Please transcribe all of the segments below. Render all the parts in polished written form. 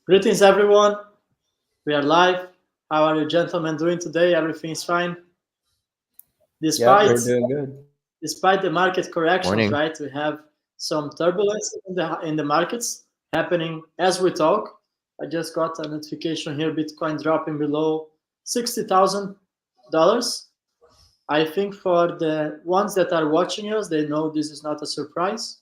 Greetings, everyone. We are live. How are you, gentlemen, doing today? Everything is fine. Yeah, Despite we're doing good. despite the market corrections, Morning. right? We have some turbulence in the markets happening as we talk. I just got a notification here: Bitcoin dropping below $60,000. I think for the ones that are watching us, they know this is not a surprise.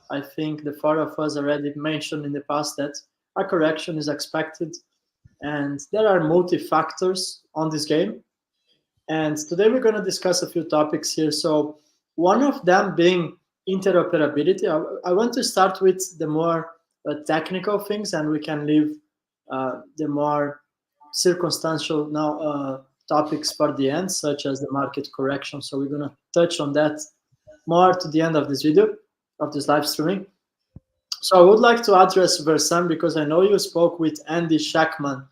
I think the four of us already mentioned in the past that a correction is expected, and there are multi-factors on this game. And today we're going to discuss a few topics here. So one of them being interoperability. I want to start with the more technical things, and we can leave the more circumstantial now topics for the end, such as the market correction. So we're going to touch on that more to the end of this video, of this live streaming. So I would like to address Versan because I know you spoke with Andy Shackman,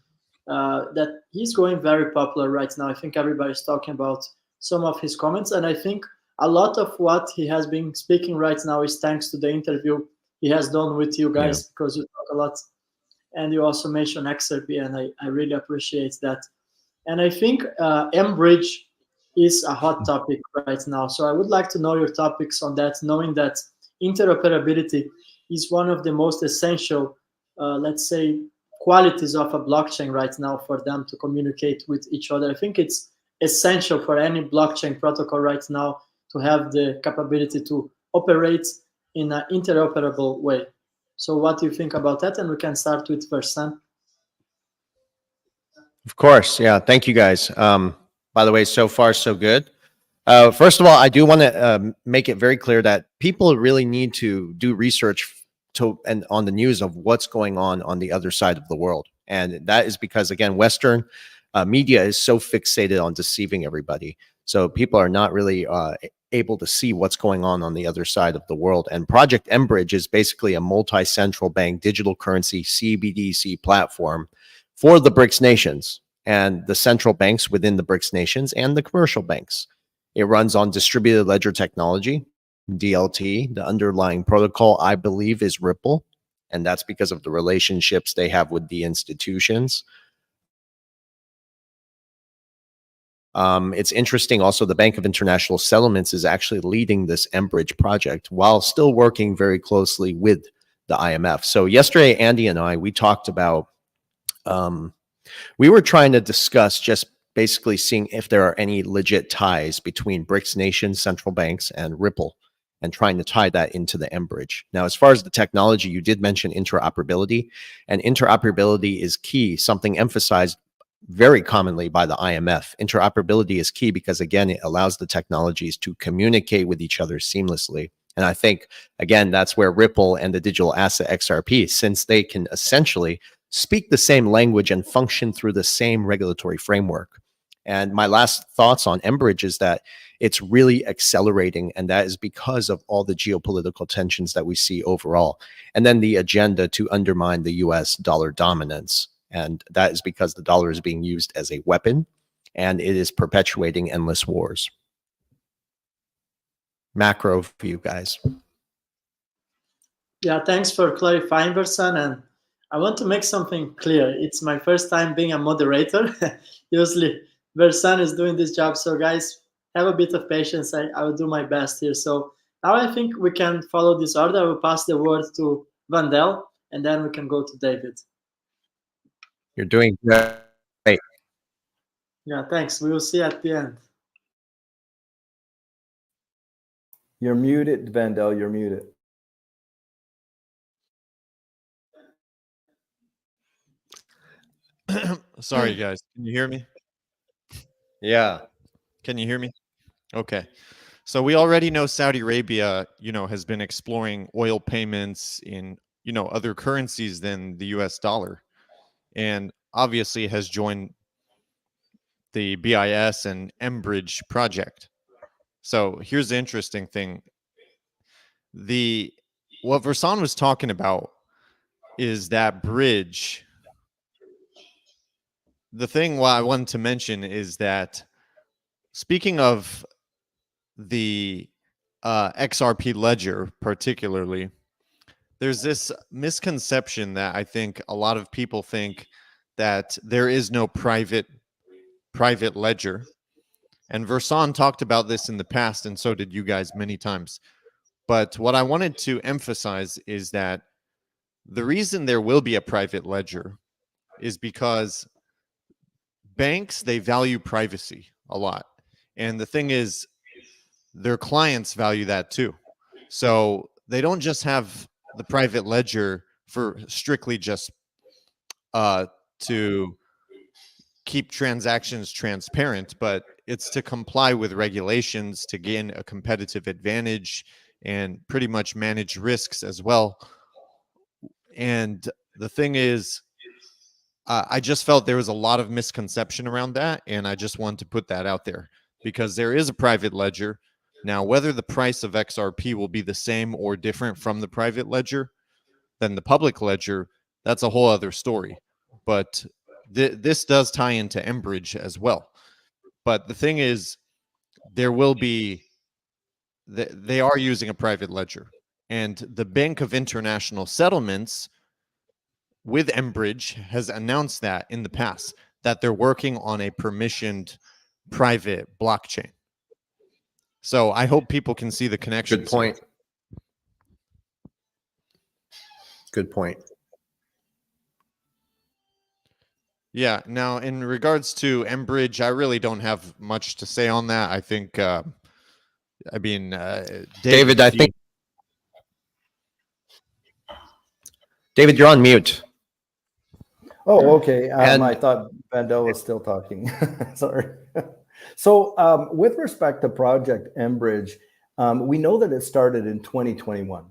that he's going very popular right now. I think everybody's talking about some of his comments, and I think a lot of what he has been speaking right now is thanks to the interview he has done with you guys, because you talk a lot, and you also mentioned XRP, and I really appreciate that. And I think Embridge is a hot topic right now. So I would like to know your topics on that, knowing that interoperability is one of the most essential, let's say, qualities of a blockchain right now for them to communicate with each other. I think it's essential for any blockchain protocol right now to have the capability to operate in an interoperable way. So what do you think about that? And we can start with Versan. Of course. Yeah. Thank you guys. By the way, so far, so good. First of all, I do want to make it very clear that people really need to do research and on the news of what's going on the other side of the world. And that is because, again, Western media is so fixated on deceiving everybody. So people are not really able to see what's going on the other side of the world. And Project Embridge is basically a multi-central bank digital currency CBDC platform for the BRICS nations and the central banks within the BRICS nations and the commercial banks. It runs on distributed ledger technology, DLT. The underlying protocol, I believe, is Ripple, and that's because of the relationships they have with the institutions. It's interesting also, the Bank of International Settlements is actually leading this Embridge project while still working very closely with the IMF. So yesterday, Andy and I, we talked about, we were trying to discuss just basically seeing if there are any legit ties between BRICS nations, central banks, and Ripple, and trying to tie that into the Embridge. Now, as far as the technology, you did mention interoperability, and interoperability is key, something emphasized very commonly by the IMF. Interoperability is key because, again, it allows the technologies to communicate with each other seamlessly. And I think, again, that's where Ripple and the digital asset XRP, since they can essentially speak the same language and function through the same regulatory framework. And my last thoughts on Embridge is that it's really accelerating, and that is because of all the geopolitical tensions that we see overall. And then the agenda to undermine the US dollar dominance. And that is because the dollar is being used as a weapon, and it is perpetuating endless wars. Macro for you guys. Yeah, thanks for clarifying, Versan. And I want to make something clear. It's my first time being a moderator. Usually, Versan is doing this job. So, guys, have a bit of patience. I will do my best here. So, now I think we can follow this order. I will pass the word to Vandel, and then we can go to David. You're doing great. Yeah, thanks. We will see at the end. You're muted, Vandel. You're muted. Sorry, guys. Can you hear me? Yeah. Can you hear me? Okay. So we already know Saudi Arabia, has been exploring oil payments in, other currencies than the US dollar, and obviously has joined the BIS and Embridge project. So here's the interesting thing. What Versan was talking about is that bridge. The thing why I wanted to mention is that, speaking of the XRP ledger particularly, there's this misconception that I think a lot of people think that there is no private ledger. And Verson talked about this in the past, and so did you guys many times. But what I wanted to emphasize is that the reason there will be a private ledger is because banks, they value privacy a lot. And the thing is, their clients value that too. So they don't just have the private ledger for strictly just to keep transactions transparent, but it's to comply with regulations to gain a competitive advantage and pretty much manage risks as well. And the thing is, I just felt there was a lot of misconception around that, and I just wanted to put that out there because there is a private ledger. Now, whether the price of XRP will be the same or different from the private ledger than the public ledger, that's a whole other story. But this does tie into Embridge as well. But the thing is, there will be, they are using a private ledger. And the Bank of International Settlements with Embridge has announced that in the past, that they're working on a permissioned private blockchain. So I hope people can see the connection. Good point. Good point. Yeah. Now, in regards to Embridge, I really don't have much to say on that. I think, David, I think. David, you're on mute. Oh, okay. And- I thought Vandel was still talking. Sorry. So with respect to Project Embridge, we know that it started in 2021.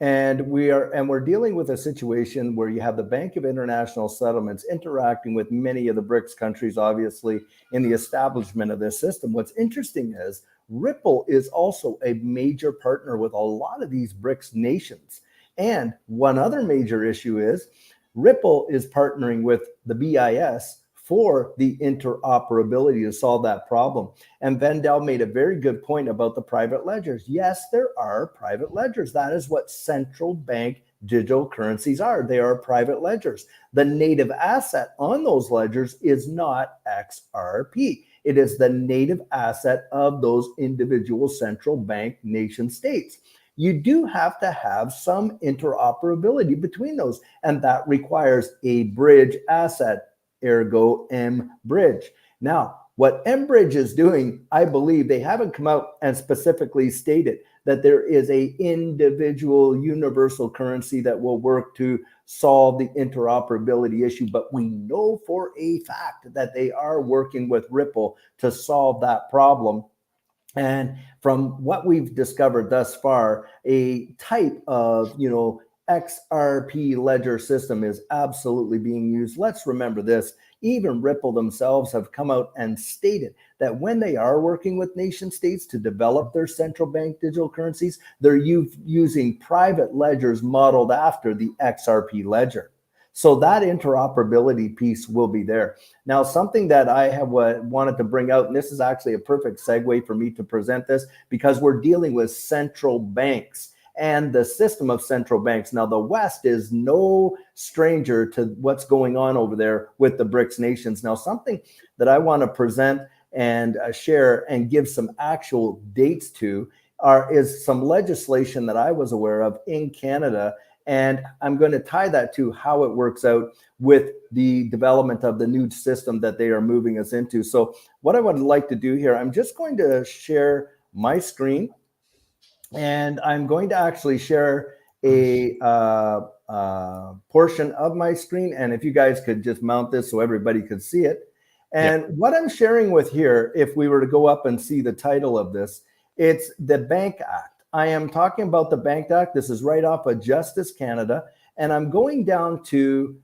And we're dealing with a situation where you have the Bank of International Settlements interacting with many of the BRICS countries, obviously, in the establishment of this system. What's interesting is Ripple is also a major partner with a lot of these BRICS nations. And one other major issue is Ripple is partnering with the BIS for the interoperability to solve that problem. And Vendel made a very good point about the private ledgers. Yes, there are private ledgers. That is what central bank digital currencies are. They are private ledgers. The native asset on those ledgers is not XRP. It is the native asset of those individual central bank nation states. You do have to have some interoperability between those, and that requires a bridge asset, ergo Embridge. Now, what Embridge is doing, I believe they haven't come out and specifically stated that there is a individual universal currency that will work to solve the interoperability issue, but we know for a fact that they are working with Ripple to solve that problem. And from what we've discovered thus far, a type of, XRP ledger system is absolutely being used. Let's remember this. Even Ripple themselves have come out and stated that when they are working with nation states to develop their central bank digital currencies, they're using private ledgers modeled after the XRP ledger. So that interoperability piece will be there. Now, something that I have wanted to bring out, and this is actually a perfect segue for me to present this, because we're dealing with central banks and the system of central banks. Now, the West is no stranger to what's going on over there with the BRICS nations. Now, something that I want to present and share and give some actual dates to is some legislation that I was aware of in Canada. And I'm going to tie that to how it works out with the development of the new system that they are moving us into. So what I would like to do here, I'm just going to share my screen. And I'm going to actually share a portion of my screen. And if you guys could just mount this so everybody could see it. And what I'm sharing with here, if we were to go up and see the title of this, it's the Bank Act. I am talking about the Bank Act. This is right off of Justice Canada. And I'm going down to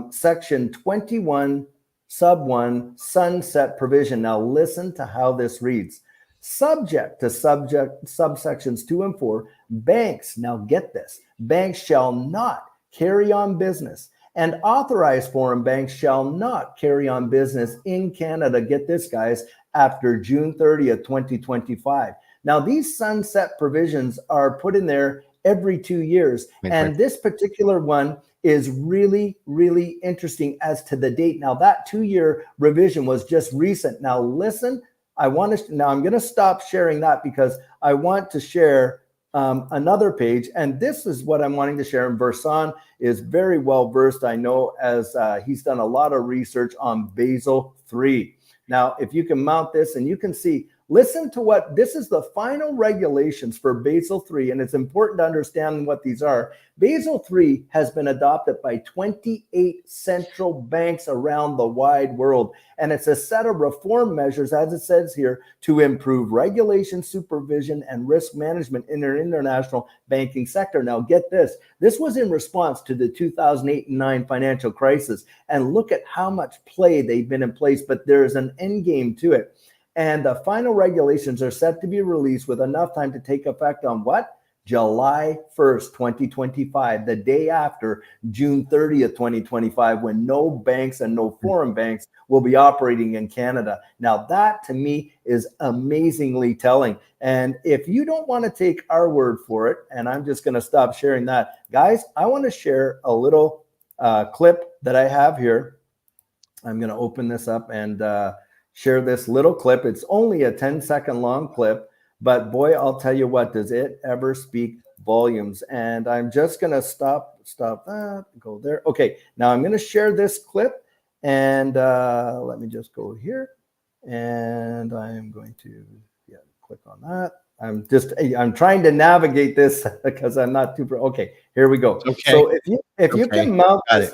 section 21, sub 1, sunset provision. Now listen to how this reads. Subject to subsections 2 and 4, banks, now get this, banks shall not carry on business, and authorized foreign banks shall not carry on business in Canada, get this guys, after June 30th, 2025. Now these sunset provisions are put in there every 2 years. Right, And right. this particular one is really, really interesting as to the date. Now, that 2-year revision was just recent. Now, listen, now I'm going to stop sharing that because I want to share another page. And this is what I'm wanting to share. And Versan is very well versed, I know, as he's done a lot of research on Basel III. Now, if you can mount this and you can see, listen to what this is, the final regulations for Basel III, and it's important to understand what these are. Basel III has been adopted by 28 central banks around the wide world, and it's a set of reform measures, as it says here, to improve regulation, supervision, and risk management in their international banking sector. Now, get this. This was in response to the 2008 and 9 financial crisis, and look at how much play they've been in place, but there's an end game to it. And the final regulations are set to be released with enough time to take effect on what? July 1st, 2025, the day after June 30th, 2025, when no banks and no foreign banks will be operating in Canada. Now, that to me is amazingly telling. And if you don't want to take our word for it, and I'm just going to stop sharing that, guys, I want to share a little clip that I have here. I'm going to open this up and share this little clip. It's only a 10-second long clip, but boy, I'll tell you what, does it ever speak volumes. And I'm just going to stop that, go there. Okay, now I'm going to share this clip, and let me just go here, and I'm going to click on that. I'm trying to navigate this because I'm not too okay. Here we go. Okay. So if you can mount this,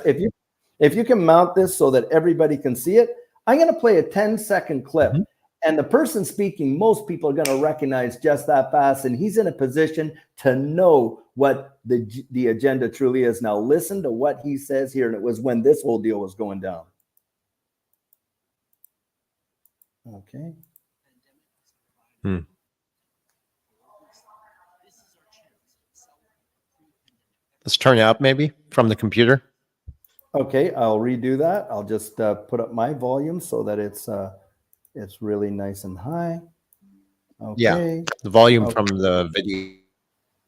if you can mount this so that everybody can see it, I'm going to play a 10-second clip. Mm-hmm. And the person speaking, most people are going to recognize just that fast. And he's in a position to know what the agenda truly is. Now, listen to what he says here. And it was when this whole deal was going down. Okay. Let's turn it up maybe from the computer. Okay, I'll redo that. I'll just put up my volume so that it's really nice and high. Okay. Yeah, the volume from the video.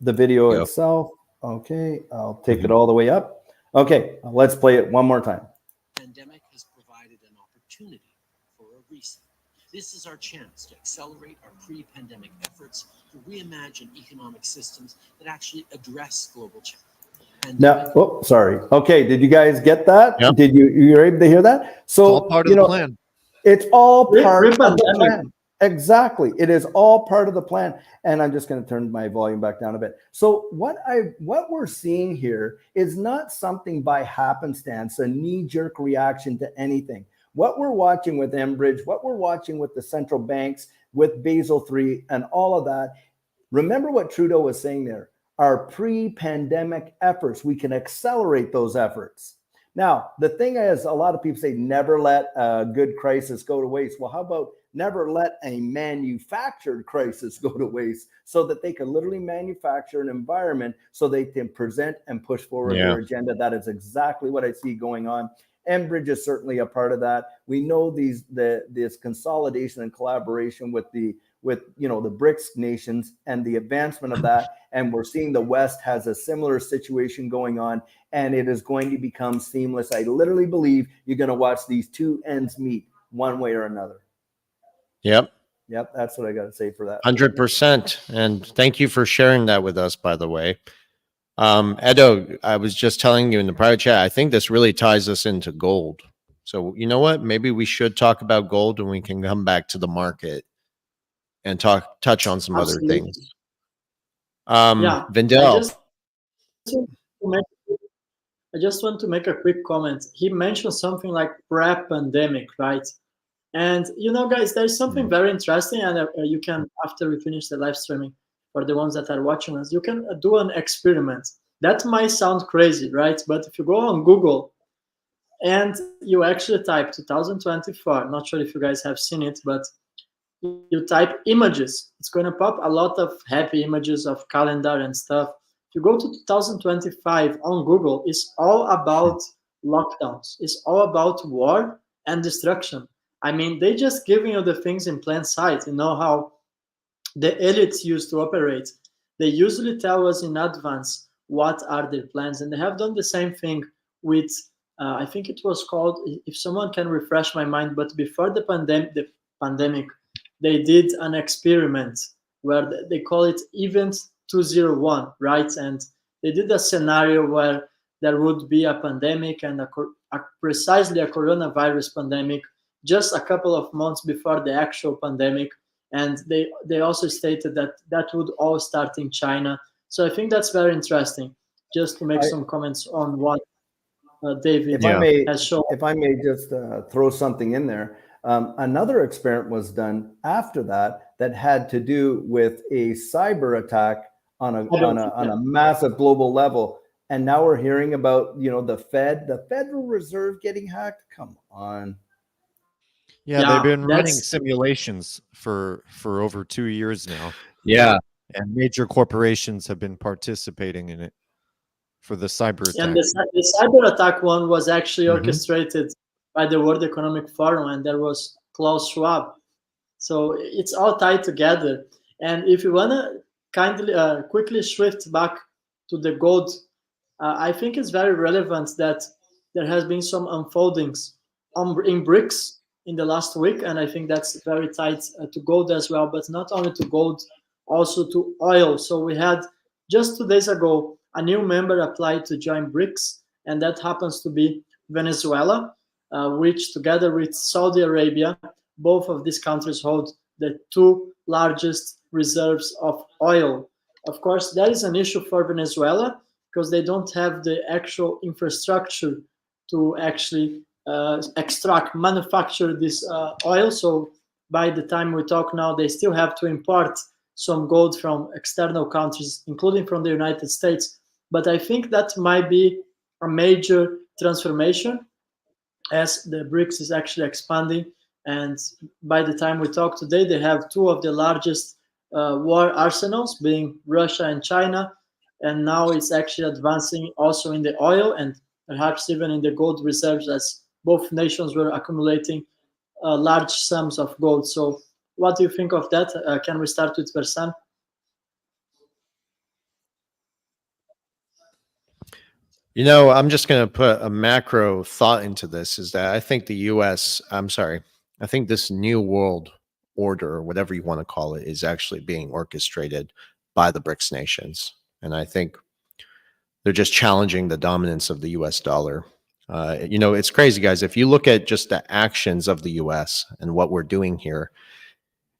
The video itself. Okay, I'll take it all the way up. Okay, let's play it one more time. Pandemic has provided an opportunity for a reset. This is our chance to accelerate our pre-pandemic efforts to reimagine economic systems that actually address global challenges. Now, oh, sorry. Okay, did you guys get that? Yep. Did you were able to hear that? So It's all part of the plan. It's all part of the Pre-pandemic. plan. Exactly. It is all part of the plan. And I'm just going to turn my volume back down a bit. So what we're seeing here is not something by happenstance, a knee-jerk reaction to anything. What we're watching with Embridge, what we're watching with the central banks, with Basel III and all of that, remember what Trudeau was saying there. Our pre-pandemic efforts, we can accelerate those efforts. Now, the thing is, a lot of people say, never let a good crisis go to waste. Well, how about never let a manufactured crisis go to waste so that they can literally manufacture an environment so they can present and push forward their agenda? That is exactly what I see going on. Embridge is certainly a part of that. We know this consolidation and collaboration with the BRICS nations and the advancement of that. And we're seeing the West has a similar situation going on, and it is going to become seamless. I literally believe you're going to watch these two ends meet one way or another. Yep. That's what I got to say for that. 100%. And thank you for sharing that with us, by the way. Edo, I was just telling you in the private chat, I think this really ties us into gold. So you know what? Maybe we should talk about gold and we can come back to the market and touch on some other things. Vindel. I just want to make a quick comment. He mentioned something like pre-pandemic, right? And guys, there's something very interesting, and you can, after we finish the live streaming, for the ones that are watching us, you can do an experiment. That might sound crazy, right? But if you go on Google and you actually type 2024, not sure if you guys have seen it, but you type images, it's going to pop a lot of happy images of calendar and stuff. If you go to 2025 on Google, it's all about lockdowns. It's all about war and destruction. I mean, they just giving you the things in plain sight. You know how the elites used to operate. they usually tell us in advance what are their plans, and they have done the same thing with. I think it was called. If someone can refresh my mind, but before the pandemic, they did an experiment where they call it Event 201, right? And they did a scenario where there would be a pandemic and precisely a coronavirus pandemic just a couple of months before the actual pandemic. And they also stated that that would all start in China. So I think that's very interesting. Just to make I, some comments on what David if I may, has shown. if I may just throw something in there, another experiment was done after that that had to do with a cyber attack on a massive global level. And now we're hearing about, you know, the Federal Reserve getting hacked. Come on. Yeah, they've been running simulations for over 2 years now. Yeah. And major corporations have been participating in it for the cyber attack. And the cyber attack one was actually orchestrated by the World Economic Forum, and there was Klaus Schwab. So it's all tied together. And if you want to kindly quickly shift back to the gold, I think it's very relevant that there has been some unfoldings in BRICS in the last week, and I think that's very tied to gold as well, but not only to gold, also to oil. So we had just 2 days ago a new member applied to join BRICS, and that happens to be Venezuela, which together with Saudi Arabia, both of these countries hold the 2 largest reserves of oil. Of course, that is an issue for Venezuela because they don't have the actual infrastructure to actually manufacture this oil. So by the time we talk now, they still have to import some gold from external countries, including from the United States. But I think that might be a major transformation as the BRICS is actually expanding. And by the time we talk today, they have 2 of the largest war arsenals, being Russia and China. And now it's actually advancing also in the oil and perhaps even in the gold reserves, as both nations were accumulating large sums of gold. So what do you think of that? Can we start with Versan? You know, I'm just going to put a macro thought into this is that I think I think this new world order, or whatever you want to call it, is actually being orchestrated by the BRICS nations. And I think they're just challenging the dominance of the US dollar. You know, it's crazy, guys. If you look at just the actions of the US and what we're doing here,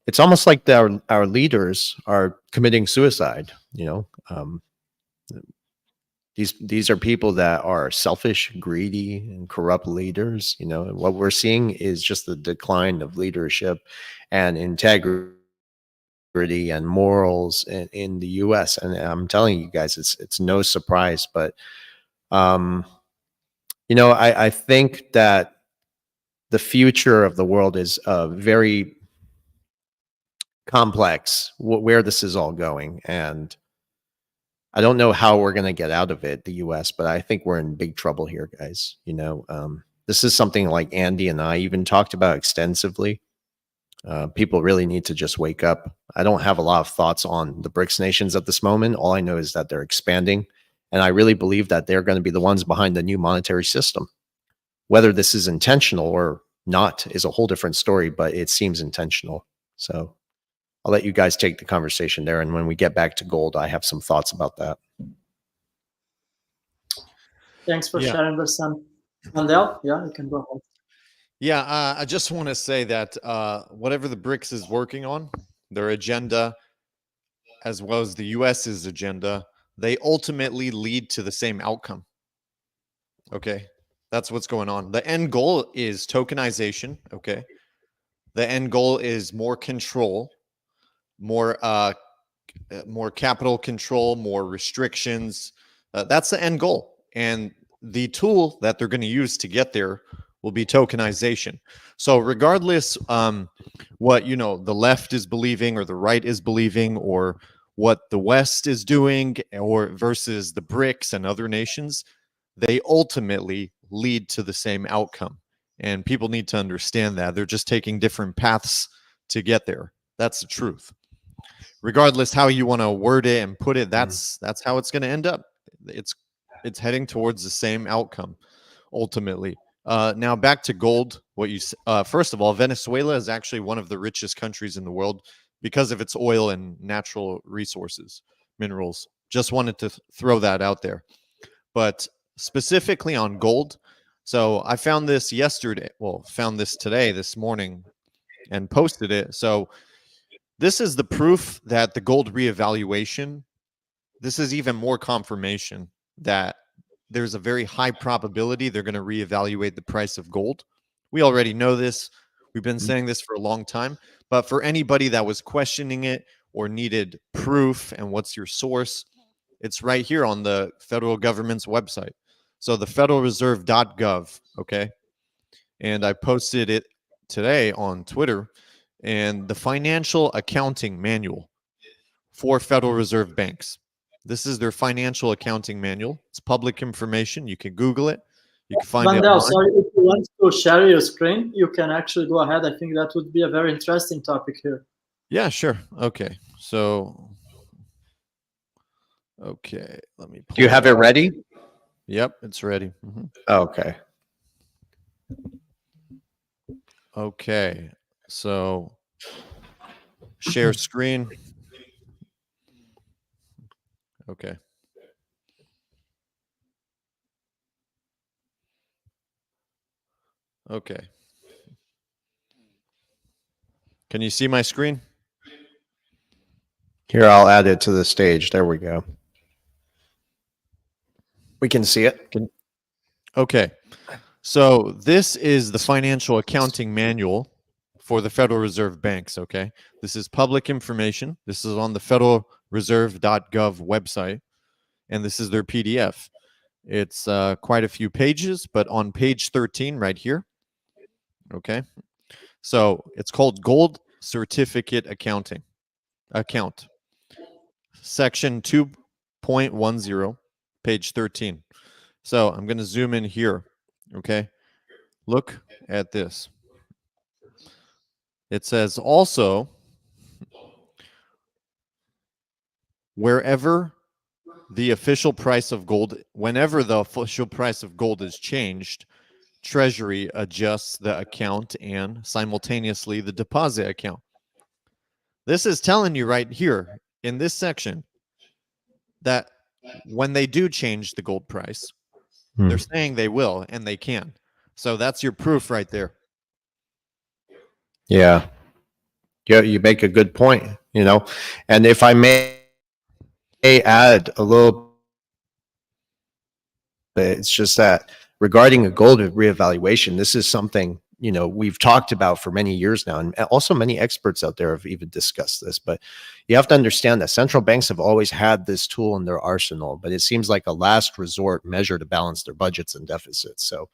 it's almost like our leaders are committing suicide, you know. These are people that are selfish, greedy, and corrupt leaders. You know, what we're seeing is just the decline of leadership and integrity and morals in the U.S. And I'm telling you guys, it's no surprise. But you know, I think that the future of the world is very complex. Where this is all going, and I don't know how we're going to get out of it, the US, but I think we're in big trouble here, guys. You know, this is something like Andy and I even talked about extensively. People really need to just wake up. I don't have a lot of thoughts on the BRICS nations at this moment. All I know is that they're expanding. And I really believe that they're going to be the ones behind the new monetary system. Whether this is intentional or not is a whole different story, but it seems intentional. So I'll let you guys take the conversation there. And when we get back to gold, I have some thoughts about that. Thanks for sharing, Versan. Mandel, yeah, you can go ahead. Yeah, I just want to say that whatever the BRICS is working on, their agenda, as well as the US's agenda, they ultimately lead to the same outcome. Okay, that's what's going on. The end goal is tokenization. Okay, the end goal is more control, more capital control, more restrictions. That's the end goal. And the tool that they're going to use to get there will be tokenization. So regardless what, you know, the left is believing or the right is believing, or what the West is doing, or versus the BRICS and other nations, they ultimately lead to the same outcome. And people need to understand that. They're just taking different paths to get there. That's the truth. regardless how you want to word it and put it, that's how it's going to end up. It's heading towards the same outcome ultimately. Now back to gold. First of all, Venezuela is actually one of the richest countries in the world because of its oil and natural resources, minerals. Just wanted to throw that out there. But specifically on gold, so I found this yesterday. Well, found this today, this morning, and posted it. So this is the proof that the gold reevaluation. This is even more confirmation that there's a very high probability they're going to reevaluate the price of gold. We already know this. We've been saying this for a long time. But for anybody that was questioning it or needed proof and what's your source, it's right here on the federal government's website. So the federalreserve.gov, okay? And I posted it today on Twitter, and the financial accounting manual for Federal Reserve banks. This is their financial accounting manual. It's public information. You can Google it. You can find it Vandel, online. sorry, if you want to share your screen, you can actually go ahead. I think that would be a very interesting topic here. Yeah, sure. Okay. So, okay. Let me. Do you have it ready? Yep, it's ready. Okay. Okay. So, share screen. Okay. Okay. Can you see my screen? Here, I'll add it to the stage. There we go. We can see it. Okay. So this is the financial accounting manual for the Federal Reserve banks, okay? This is public information. This is on the federalreserve.gov website, and this is their PDF. It's quite a few pages, but on page 13 right here, okay? So it's called Gold Certificate Account. Section 2.10, page 13. So I'm going to zoom in here, okay? Look at this. It says also, whenever the official price of gold is changed, Treasury adjusts the account and simultaneously the deposit account. This is telling you right here in this section that when they do change the gold price, they're saying they will and they can. So that's your proof right there. Yeah. Yeah, you make a good point, and if I may add a little bit, it's just that regarding a gold reevaluation, this is something, we've talked about for many years now, and also many experts out there have even discussed this, but you have to understand that central banks have always had this tool in their arsenal, but it seems like a last resort measure to balance their budgets and deficits. So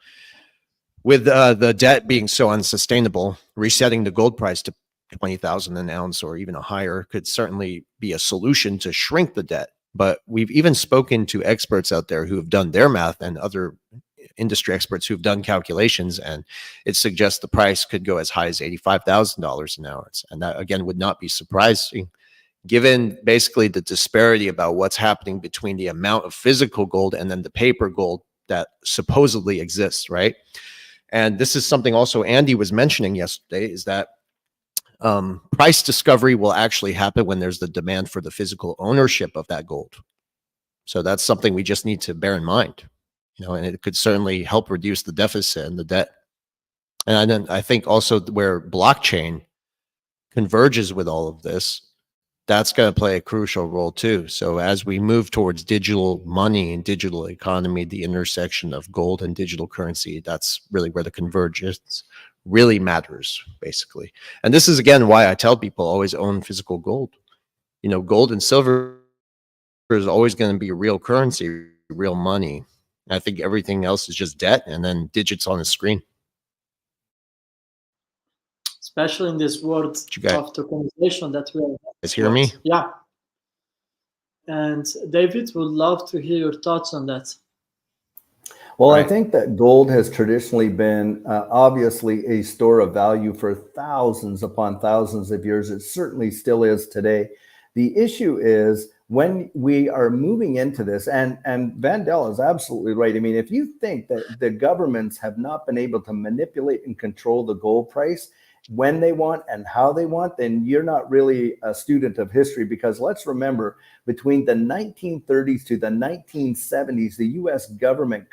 with the debt being so unsustainable, resetting the gold price to 20,000 an ounce or even a higher could certainly be a solution to shrink the debt. But we've even spoken to experts out there who have done their math and other industry experts who've done calculations, and it suggests the price could go as high as $85,000 an ounce. And that, again, would not be surprising given basically the disparity about what's happening between the amount of physical gold and then the paper gold that supposedly exists, right? And this is something also Andy was mentioning yesterday, is that price discovery will actually happen when there's the demand for the physical ownership of that gold. So that's something we just need to bear in mind, and it could certainly help reduce the deficit and the debt. And then I think also where blockchain converges with all of this, that's going to play a crucial role too. So as we move towards digital money and digital economy, the intersection of gold and digital currency, that's really where the convergence really matters, basically. And this is, again, why I tell people always own physical gold. Gold and silver is always going to be real currency, real money. I think everything else is just debt and then digits on the screen. Especially in this world of tokenization that we are. You guys hear me? Yeah. And David, would love to hear your thoughts on that. Well, right. I think that gold has traditionally been obviously a store of value for thousands upon thousands of years. It certainly still is today. The issue is when we are moving into this, and Vandell is absolutely right. I mean, if you think that the governments have not been able to manipulate and control the gold price when they want and how they want, then you're not really a student of history, because let's remember, between the 1930s to the 1970s, the US government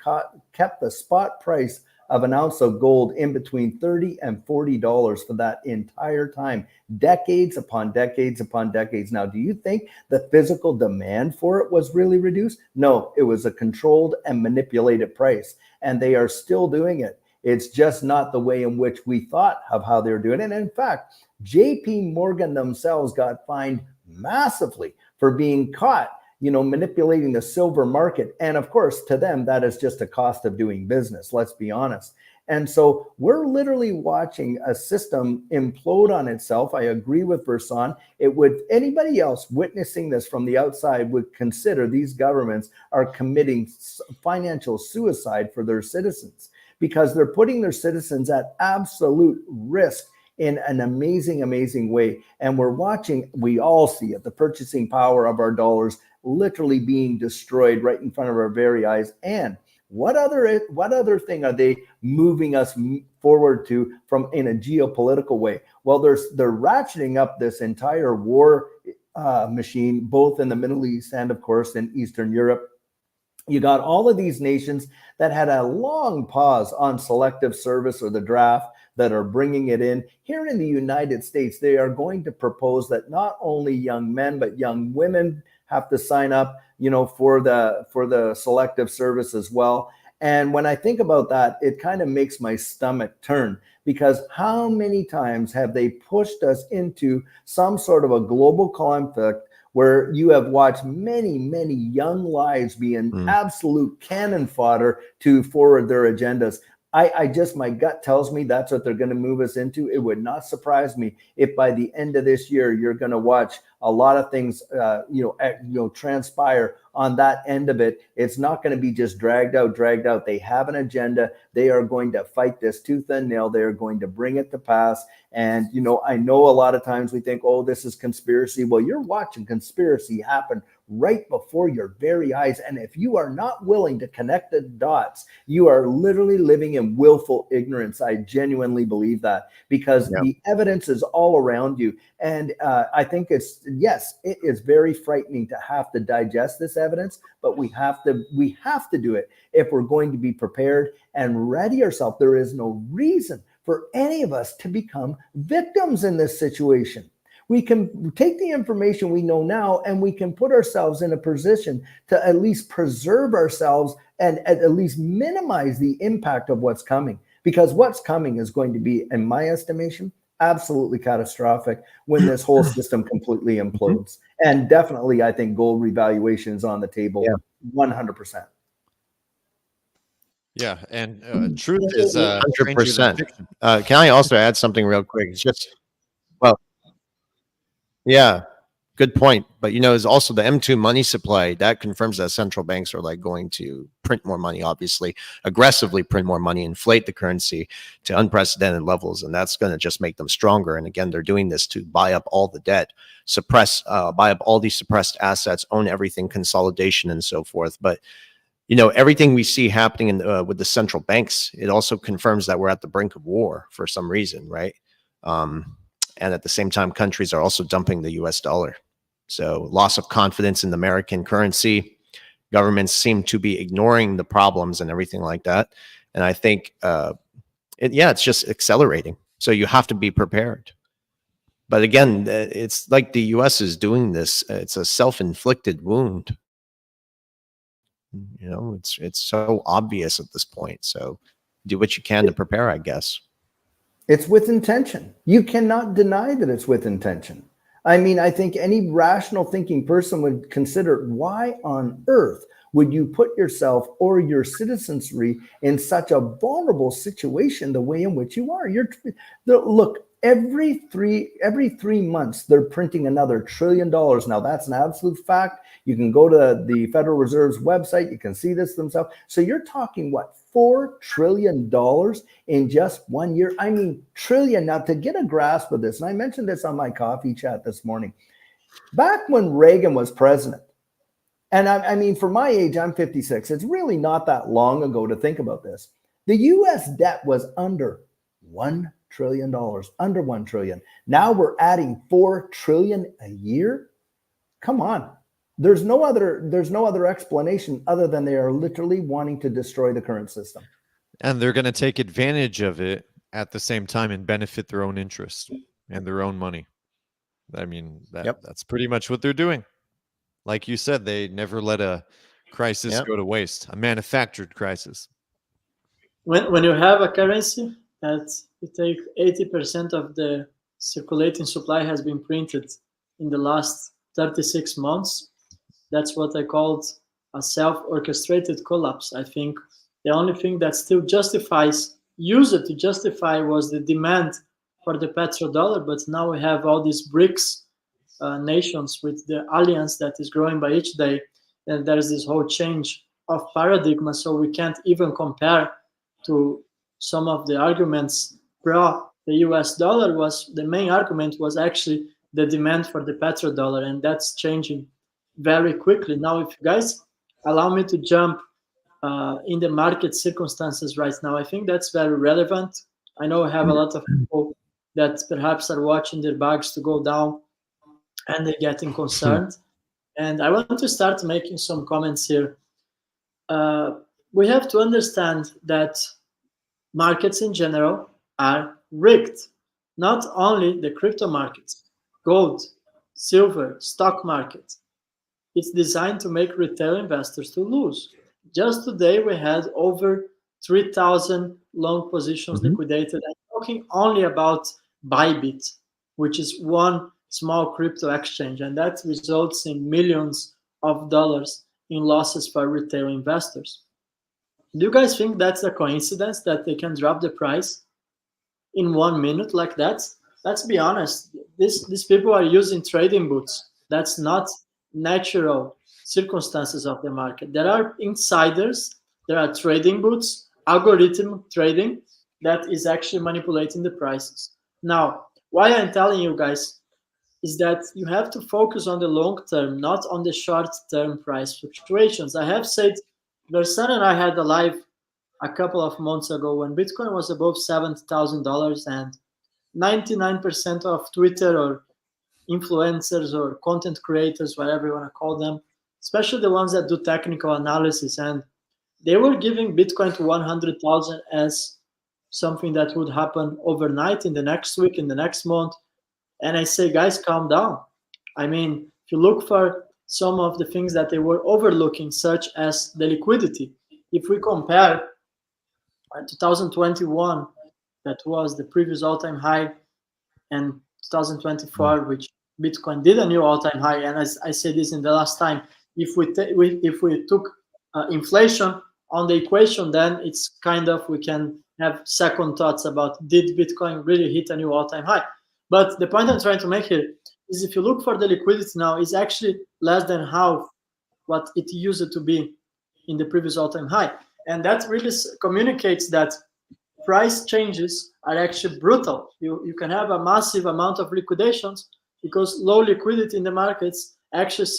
kept the spot price of an ounce of gold in between $30 and $40 for that entire time, decades upon decades upon decades. Now, do you think the physical demand for it was really reduced? No, it was a controlled and manipulated price, and they are still doing it. It's just not the way in which we thought of how they're doing it. And in fact, JP Morgan themselves got fined massively for being caught, manipulating the silver market. And of course, to them, that is just a cost of doing business, let's be honest. And so we're literally watching a system implode on itself. I agree with Verson. Anybody else witnessing this from the outside would consider these governments are committing financial suicide for their citizens, because they're putting their citizens at absolute risk in an amazing, amazing way. And we're watching, we all see it, the purchasing power of our dollars literally being destroyed right in front of our very eyes. And what other thing are they moving us forward to from in a geopolitical way? Well, they're ratcheting up this entire war machine, both in the Middle East and of course in Eastern Europe. You got all of these nations that had a long pause on selective service or the draft that are bringing it in. Here in the United States, they are going to propose that not only young men, but young women have to sign up, for the selective service as well. And when I think about that, it kind of makes my stomach turn, because how many times have they pushed us into some sort of a global conflict where you have watched many, many young lives being absolute cannon fodder to forward their agendas? My gut tells me that's what they're going to move us into. It would not surprise me if by the end of this year, you're going to watch a lot of things, transpire on that end of it. It's not going to be just dragged out. They have an agenda. They are going to fight this tooth and nail. They are going to bring it to pass. And, I know a lot of times we think, oh, this is conspiracy. Well, you're watching conspiracy happen right before your very eyes. And if you are not willing to connect the dots, you are literally living in willful ignorance. I genuinely believe that, because the evidence is all around you. And I think it is very frightening to have to digest this evidence, but we have to do it if we're going to be prepared and ready ourselves. There is no reason for any of us to become victims in this situation. We can take the information we know now and we can put ourselves in a position to at least preserve ourselves and at least minimize the impact of what's coming. Because what's coming is going to be, in my estimation, absolutely catastrophic when this whole system completely implodes. And definitely, I think gold revaluation is on the table, 100%. Yeah, and truth is 100%. Can I also add something real quick? It's just, well, yeah, good point. But is also the M2 money supply that confirms that central banks are going to print more money, obviously, aggressively print more money, inflate the currency to unprecedented levels, and that's going to just make them stronger. And again, they're doing this to buy up all the debt, buy up all these suppressed assets, own everything, consolidation, and so forth. But everything we see happening with the central banks, it also confirms that we're at the brink of war for some reason, right? And at the same time, countries are also dumping the US dollar. So loss of confidence in the American currency. Governments seem to be ignoring the problems and everything like that. And I think, it's just accelerating. So you have to be prepared. But again, it's like the US is doing this. It's a self-inflicted wound. It's so obvious at this point. So do what you can to prepare, I guess. It's with intention. You cannot deny that it's with intention. I mean, I think any rational thinking person would consider, why on earth would you put yourself or your citizenry in such a vulnerable situation the way in which you are? Look, every 3 months, they're printing another $1 trillion. Now, that's an absolute fact. You can go to the Federal Reserve's website. You can see this themselves. So you're talking, what, $4 trillion in just 1 year? I mean, trillion. Now, to get a grasp of this, and I mentioned this on my coffee chat this morning, back when Reagan was president, and I mean, for my age, I'm 56. It's really not that long ago to think about this. The U.S. debt was under $1 trillion, under 1 trillion. Now we're adding 4 trillion a year. Come on. There's no other explanation other than they are literally wanting to destroy the current system. And they're going to take advantage of it at the same time and benefit their own interests and their own money. I mean, that's pretty much what they're doing. Like you said, they never let a crisis go to waste, a manufactured crisis. When you have a currency that you take 80% of the circulating supply has been printed in the last 36 months, that's what I called a self-orchestrated collapse. I think the only thing that still used to justify was the demand for the petrodollar, but now we have all these BRICS nations with the alliance that is growing by each day, and there's this whole change of paradigm, so we can't even compare to some of the arguments pro the US dollar. The main argument was actually the demand for the petrodollar, and that's changing very quickly. Now, if you guys allow me to jump in the market circumstances right now, I think that's very relevant. I know I have a lot of people that perhaps are watching their bags to go down and they're getting concerned. And I want to start making some comments here. We have to understand that markets in general are rigged. Not only the crypto markets, gold, silver, stock market. It's designed to make retail investors to lose. Just today, we had over 3,000 long positions liquidated. I'm talking only about Bybit, which is one small crypto exchange, and that results in millions of dollars in losses for retail investors. Do you guys think that's a coincidence that they can drop the price in 1 minute like that? Let's be honest. These people are using trading boots. That's not natural circumstances of the market. There are insiders, there are trading boots, algorithm trading that is actually manipulating the prices. Now, why I'm telling you guys is that you have to focus on the long term, not on the short term price fluctuations. I have said, Versan and I had a live a couple of months ago when Bitcoin was above $7,000, and 99% of Twitter or influencers or content creators, whatever you want to call them, especially the ones that do technical analysis, and they were giving Bitcoin to 100,000 as something that would happen overnight, in the next week, in the next month. And I say, guys, calm down. I mean, if you look for some of the things that they were overlooking, such as the liquidity, if we compare 2021, that was the previous all-time high, and 2024, which Bitcoin did a new all-time high. And as I said this in the last time, if we took inflation on the equation, then it's kind of, we can have second thoughts about, did Bitcoin really hit a new all-time high? But the point I'm trying to make here is, if you look for the liquidity now, it's actually less than half what it used to be in the previous all-time high. And that really communicates that price changes are actually brutal. You can have a massive amount of liquidations because low liquidity in the markets actually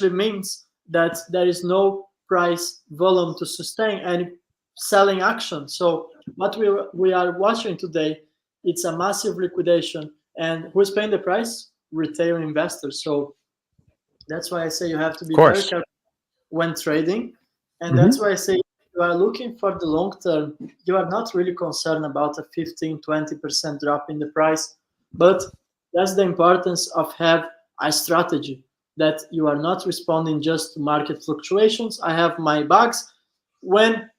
means that there is no price volume to sustain any selling action. So what we are watching today, it's a massive liquidation. And who's paying the price? Retail investors. So that's why I say you have to be very careful when trading. And that's why I say, you are looking for the long term, you are not really concerned about a 15-20% drop in the price. But that's the importance of have a strategy, that you are not responding just to market fluctuations. I have my bags. When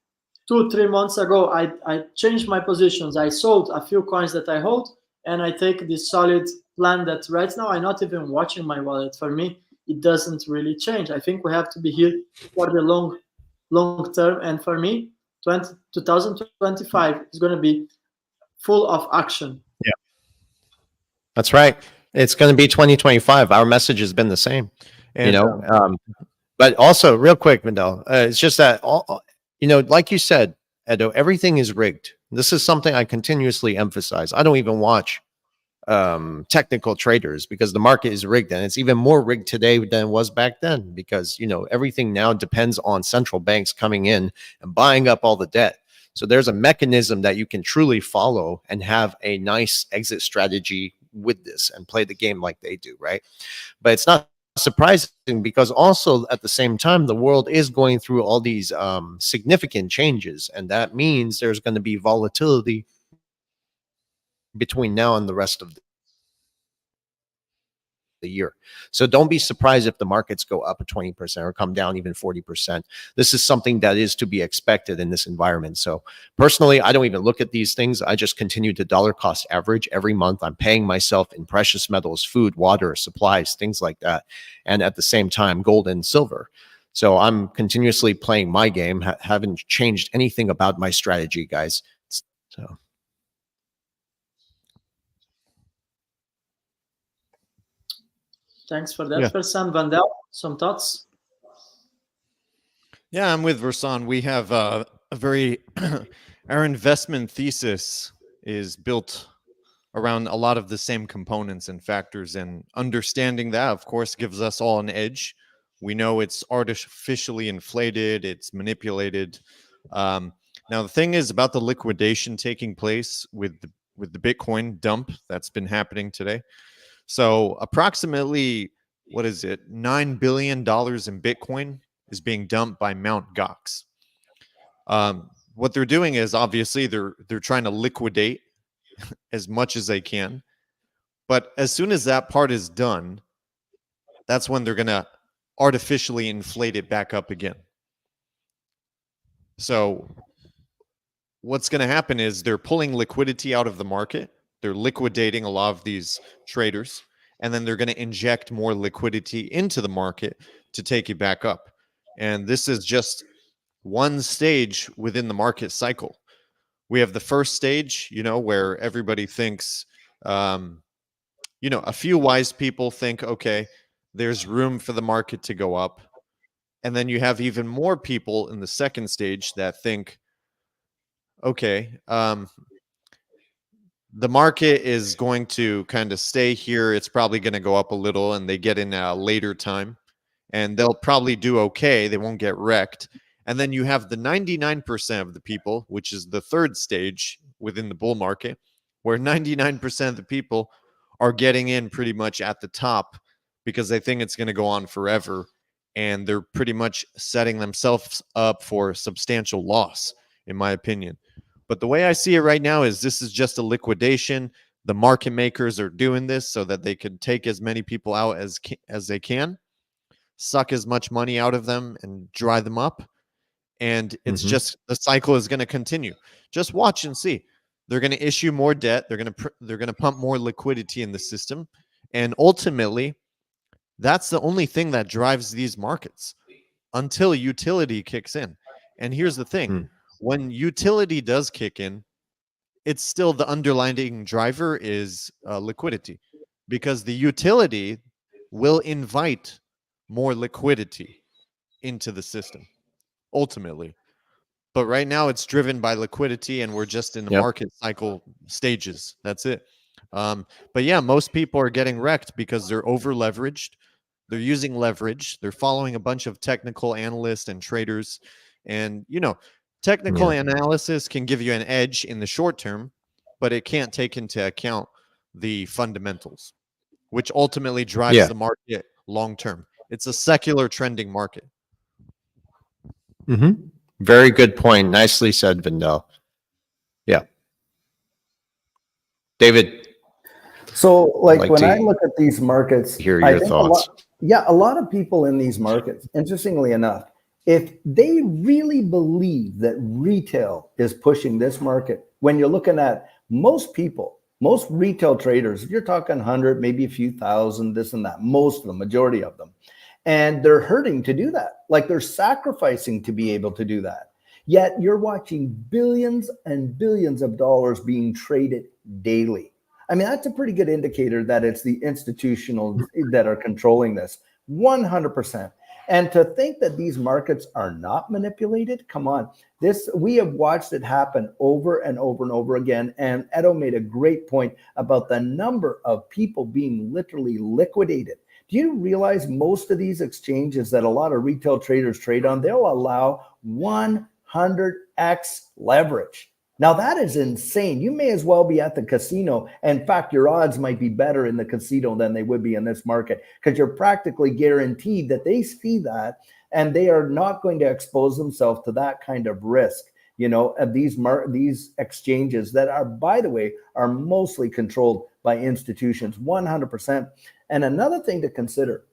2-3 months ago, I changed my positions. I sold a few coins that I hold, and I take this solid plan that right now I'm not even watching my wallet. For me, it doesn't really change. I think we have to be here for the long term, and for me 2025 is going to be full of action. Yeah, that's right. It's going to be 2025. Our message has been the same, and, but also real quick, Mindel, it's just that like you said, Edo, everything is rigged. This is something I continuously emphasize. I don't even watch technical traders, because the market is rigged, and it's even more rigged today than it was back then, because everything now depends on central banks coming in and buying up all the debt. So there's a mechanism that you can truly follow and have a nice exit strategy with this and play the game like they do, right? But it's not surprising, because also at the same time, the world is going through all these significant changes, and that means there's going to be volatility between now and the rest of the year. So don't be surprised if the markets go up 20% or come down even 40%. This is something that is to be expected in this environment. So personally, I don't even look at these things. I just continue to dollar cost average every month. I'm paying myself in precious metals, food, water, supplies, things like that. And at the same time, gold and silver. So I'm continuously playing my game, haven't changed anything about my strategy, guys. So. Thanks for that, Versan. Vandel, some thoughts? Yeah, I'm with Versan. We have a very our investment thesis is built around a lot of the same components and factors, and understanding that, of course, gives us all an edge. We know it's artificially inflated, it's manipulated. Now, the thing is about the liquidation taking place with the Bitcoin dump that's been happening today. So approximately, what is it, $9 billion in Bitcoin is being dumped by Mt. Gox. What they're doing is, obviously they're trying to liquidate as much as they can. But as soon as that part is done, that's when they're going to artificially inflate it back up again. So what's going to happen is they're pulling liquidity out of the market. They're liquidating a lot of these traders, and then they're going to inject more liquidity into the market to take it back up. And this is just one stage within the market cycle. We have the first stage, where everybody thinks, a few wise people think, okay, there's room for the market to go up. And then you have even more people in the second stage that think, okay, the market is going to kind of stay here. It's probably going to go up a little, and they get in a later time, and they'll probably do okay. They won't get wrecked. And then you have the 99% of the people, which is the third stage within the bull market, where 99% of the people are getting in pretty much at the top because they think it's going to go on forever, and they're pretty much setting themselves up for substantial loss, in my opinion. But the way I see it right now is this is just a liquidation. The market makers are doing this so that they can take as many people out as they can, suck as much money out of them, and dry them up. And it's just, the cycle is going to continue. Just watch and see. They're going to issue more debt. They're going to pump more liquidity in the system, and ultimately, that's the only thing that drives these markets until utility kicks in. And here's the thing. When utility does kick in, it's still the underlying driver is liquidity, because the utility will invite more liquidity into the system ultimately. But right now it's driven by liquidity, and we're just in the market cycle stages. That's it. But yeah, most people are getting wrecked because they're over leveraged. They're using leverage. They're following a bunch of technical analysts and traders. And, technical analysis can give you an edge in the short term, but it can't take into account the fundamentals, which ultimately drives the market long term. It's a secular trending market. Very good point. Nicely said, Vindel. Yeah. David. So, like when I look at these markets, hear your thoughts. A lot of people in these markets, interestingly enough, if they really believe that retail is pushing this market, when you're looking at most people, most retail traders, if you're talking 100, maybe a few thousand, this and that, most of them, majority of them, and they're hurting to do that. Like they're sacrificing to be able to do that. Yet you're watching billions and billions of dollars being traded daily. I mean, that's a pretty good indicator that it's the institutional that are controlling this 100%. And to think that these markets are not manipulated, come on. This, we have watched it happen over and over and over again. And Edo made a great point about the number of people being literally liquidated. Do you realize most of these exchanges that a lot of retail traders trade on, they'll allow 100x leverage. Now that is insane. You may as well be at the casino. In fact, your odds might be better in the casino than they would be in this market, because you're practically guaranteed that they see that and they are not going to expose themselves to that kind of risk, you know, of these exchanges that are, by the way, are mostly controlled by institutions, 100%. And another thing to consider,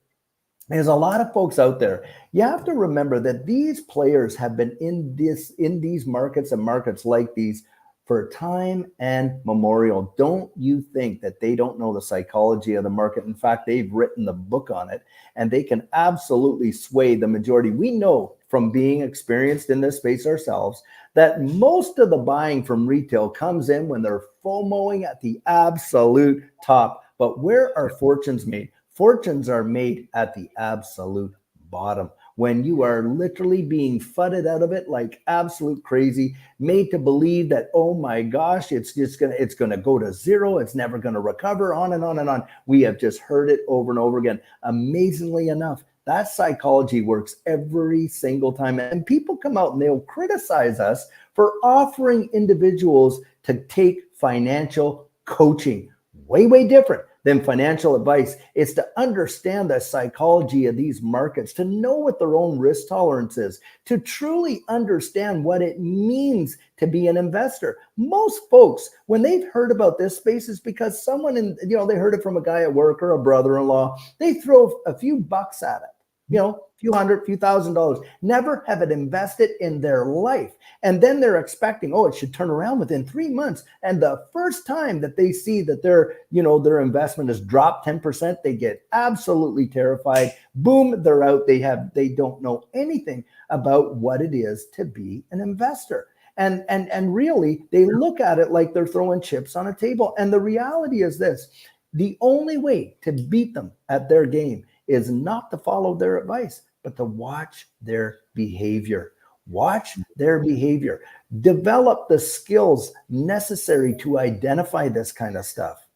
there's a lot of folks out there. You have to remember that these players have been in these markets and markets like these for time and memorial. Don't you think that they don't know the psychology of the market? In fact, they've written the book on it, and they can absolutely sway the majority. We know from being experienced in this space ourselves that most of the buying from retail comes in when they're FOMOing at the absolute top. But where are fortunes made? Fortunes are made at the absolute bottom, when you are literally being fudded out of it like absolute crazy, made to believe that, oh my gosh, it's gonna go to zero, it's never gonna recover, on and on and on. We have just heard it over and over again. Amazingly enough, that psychology works every single time. And people come out and they'll criticize us for offering individuals to take financial coaching. Way different than financial advice. It's to understand the psychology of these markets, to know what their own risk tolerance is, to truly understand what it means to be an investor. Most folks, when they've heard about this space, is because someone they heard it from a guy at work or a brother-in-law. They throw a few bucks at it. A few hundred, few $1,000s, never have it invested in their life. And then they're expecting, oh, it should turn around within 3 months. And the first time that they see that their investment has dropped 10%, they get absolutely terrified. Boom, they're out. They don't know anything about what it is to be an investor. And really, they look at it like they're throwing chips on a table. And the reality is this: the only way to beat them at their game is not to follow their advice, but to watch their behavior. Watch their behavior. Develop the skills necessary to identify this kind of stuff.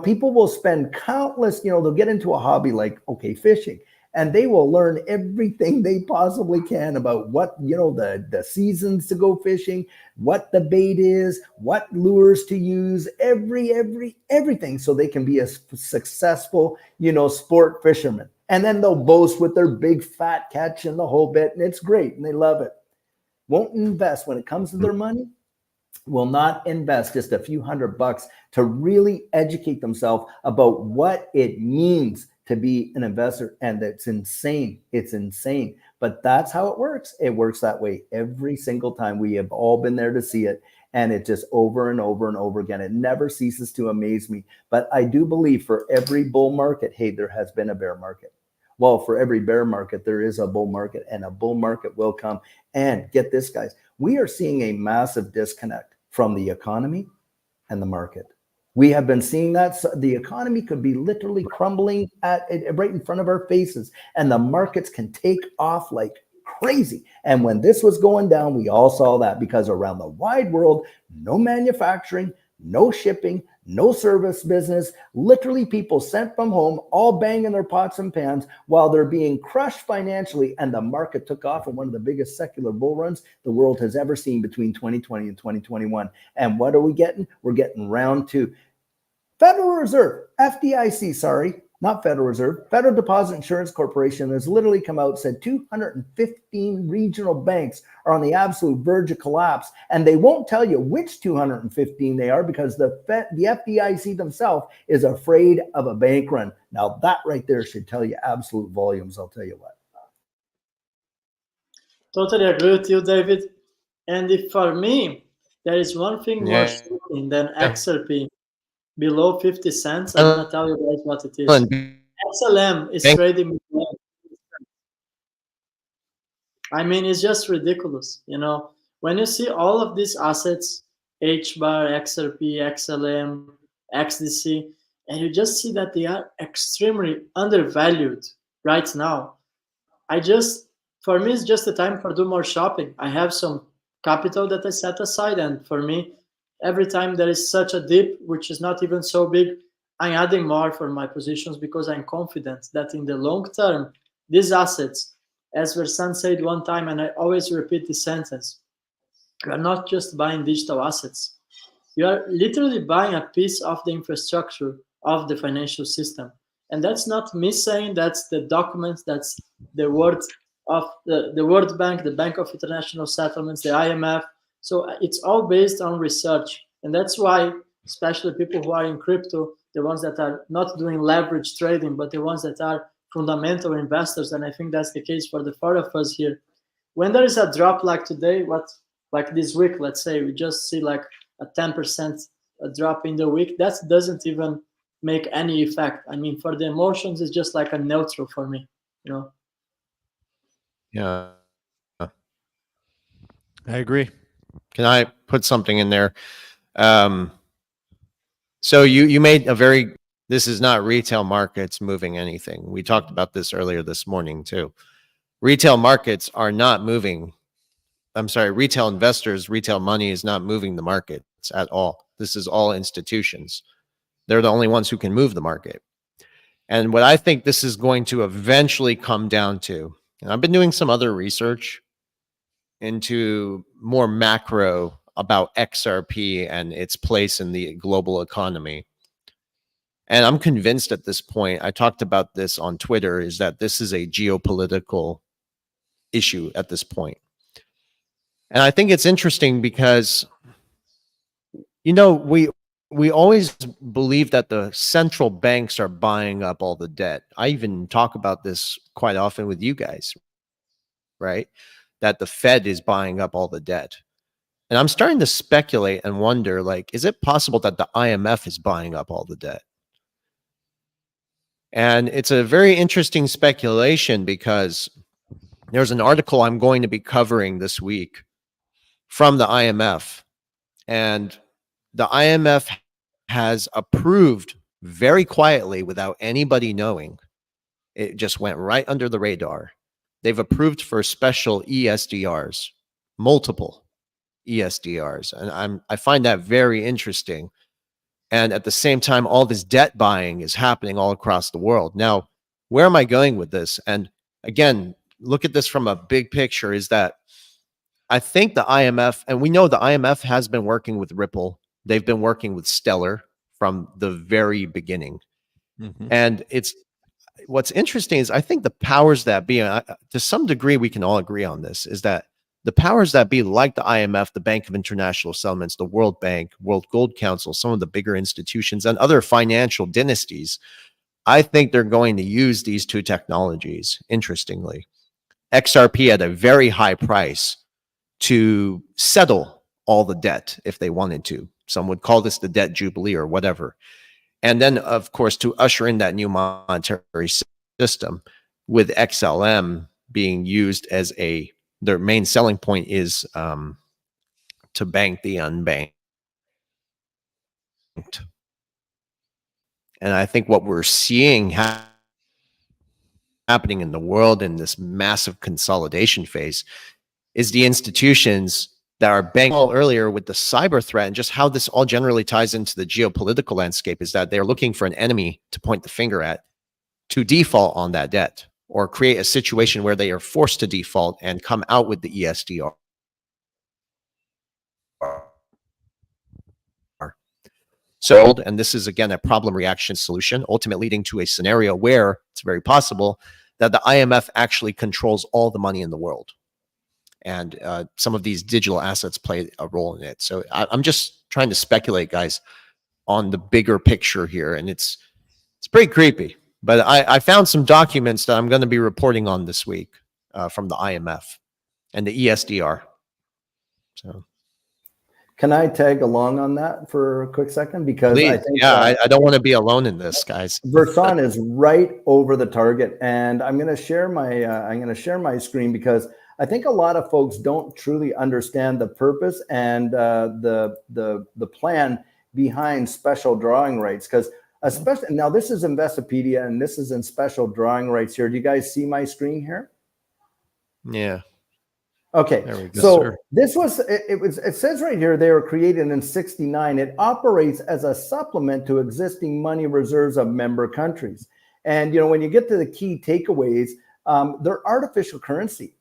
People will spend countless, they'll get into a hobby like, fishing, and they will learn everything they possibly can about what, the seasons to go fishing, what the bait is, what lures to use, everything, so they can be a successful, sport fisherman. And then they'll boast with their big fat catch and the whole bit, and it's great, and they love it. Won't invest when it comes to their money, will not invest just a few $100 to really educate themselves about what it means to be an investor. And it's insane. It's insane. But that's how it works. It works that way every single time. We have all been there to see it. And it just over and over and over again. It never ceases to amaze me. But I do believe for every bull market, hey, there has been a bear market. Well, for every bear market, there is a bull market, and a bull market will come. And get this, guys, we are seeing a massive disconnect from the economy and the market. We have been seeing that. So the economy could be literally crumbling right in front of our faces, and the markets can take off like crazy. And when this was going down, we all saw that, because around the wide world, no manufacturing, no shipping, no service business, literally people sent from home, all banging their pots and pans while they're being crushed financially. And the market took off in one of the biggest secular bull runs the world has ever seen between 2020 and 2021. And what are we getting? We're getting round two. Federal Reserve, FDIC, sorry, not Federal Reserve, Federal Deposit Insurance Corporation has literally come out and said 215 regional banks are on the absolute verge of collapse. And they won't tell you which 215 they are, because the FDIC themselves is afraid of a bank run. Now that right there should tell you absolute volumes, I'll tell you what. Totally agree with you, David. And if for me, there is one thing more shocking than XRP below 50 cents, I'm going to tell you guys what it is. XLM is trading. I mean, it's just ridiculous. When you see all of these assets, HBAR, XRP, XLM, XDC, and you just see that they are extremely undervalued right now. for me, it's just a time for do more shopping. I have some capital that I set aside, and for me, every time there is such a dip, which is not even so big, I'm adding more for my positions because I'm confident that in the long term, these assets, as Versan said one time, and I always repeat this sentence, you are not just buying digital assets. You are literally buying a piece of the infrastructure of the financial system. And that's not me saying, that's the document, that's the word of the World Bank, the Bank of International Settlements, the IMF. So it's all based on research. And that's why, especially people who are in crypto, the ones that are not doing leverage trading, but the ones that are fundamental investors, and I think that's the case for the four of us here. When there is a drop like today, like this week, let's say, we just see like a 10% drop in the week, that doesn't even make any effect. I mean, for the emotions, it's just like a neutral for me, you know? Yeah. I agree. Can I put something in there? So you made a very, this is not retail markets moving anything. We talked about this earlier this morning too. Retail markets are not moving. I'm sorry, retail investors, retail money is not moving the markets at all. This is all institutions. They're the only ones who can move the market. And what I think this is going to eventually come down to, and I've been doing some other research into more macro about XRP and its place in the global economy. And I'm convinced at this point, I talked about this on Twitter, is that this is a geopolitical issue at this point. And I think it's interesting because, you know, we always believe that the central banks are buying up all the debt. I even talk about this quite often with you guys, right? That the Fed is buying up all the debt. And I'm starting to speculate and wonder, like, is it possible that the IMF is buying up all the debt? And it's a very interesting speculation because there's an article I'm going to be covering this week from the IMF. And the IMF has approved very quietly without anybody knowing. It just went right under the radar. They've approved for special ESDRs, multiple ESDRs. And I find that very interesting. And at the same time, all this debt buying is happening all across the world. Now, where am I going with this? And again, look at this from a big picture, is that I think the IMF, and we know the IMF has been working with Ripple. They've been working with Stellar from the very beginning. Mm-hmm. And what's interesting is I think the powers that be, to some degree, we can all agree on this, is that the powers that be, like the IMF, the Bank of International Settlements, the World Bank, World Gold Council, some of the bigger institutions and other financial dynasties, I think they're going to use these two technologies, interestingly. XRP at a very high price to settle all the debt if they wanted to. Some would call this the debt jubilee or whatever. And then, of course, to usher in that new monetary system, with XLM being used as their main selling point is to bank the unbanked. And I think what we're seeing happening in the world in this massive consolidation phase is the institutions that are banking earlier with the cyber threat, and just how this all generally ties into the geopolitical landscape, is that they're looking for an enemy to point the finger at to default on that debt, or create a situation where they are forced to default and come out with the ESDR. So, and this is again a problem reaction solution, ultimately leading to a scenario where it's very possible that the IMF actually controls all the money in the world. And some of these digital assets play a role in it. So I'm just trying to speculate, guys, on the bigger picture here. And it's pretty creepy. But I found some documents that I'm going to be reporting on this week from the IMF and the ESDR. So, can I tag along on that for a quick second? Because please, I think I don't want to be alone in this, guys. Versan is right over the target, and I'm going to share my screen because I think a lot of folks don't truly understand the purpose and the plan behind special drawing rights. Because especially now, this is Investopedia and this is in special drawing rights here. Do you guys see my screen here? Yeah. Okay, There we go. so Sir. this was it says right here they were created in 69. It operates as a supplement to existing money reserves of member countries. And when you get to the key takeaways, they're artificial currency,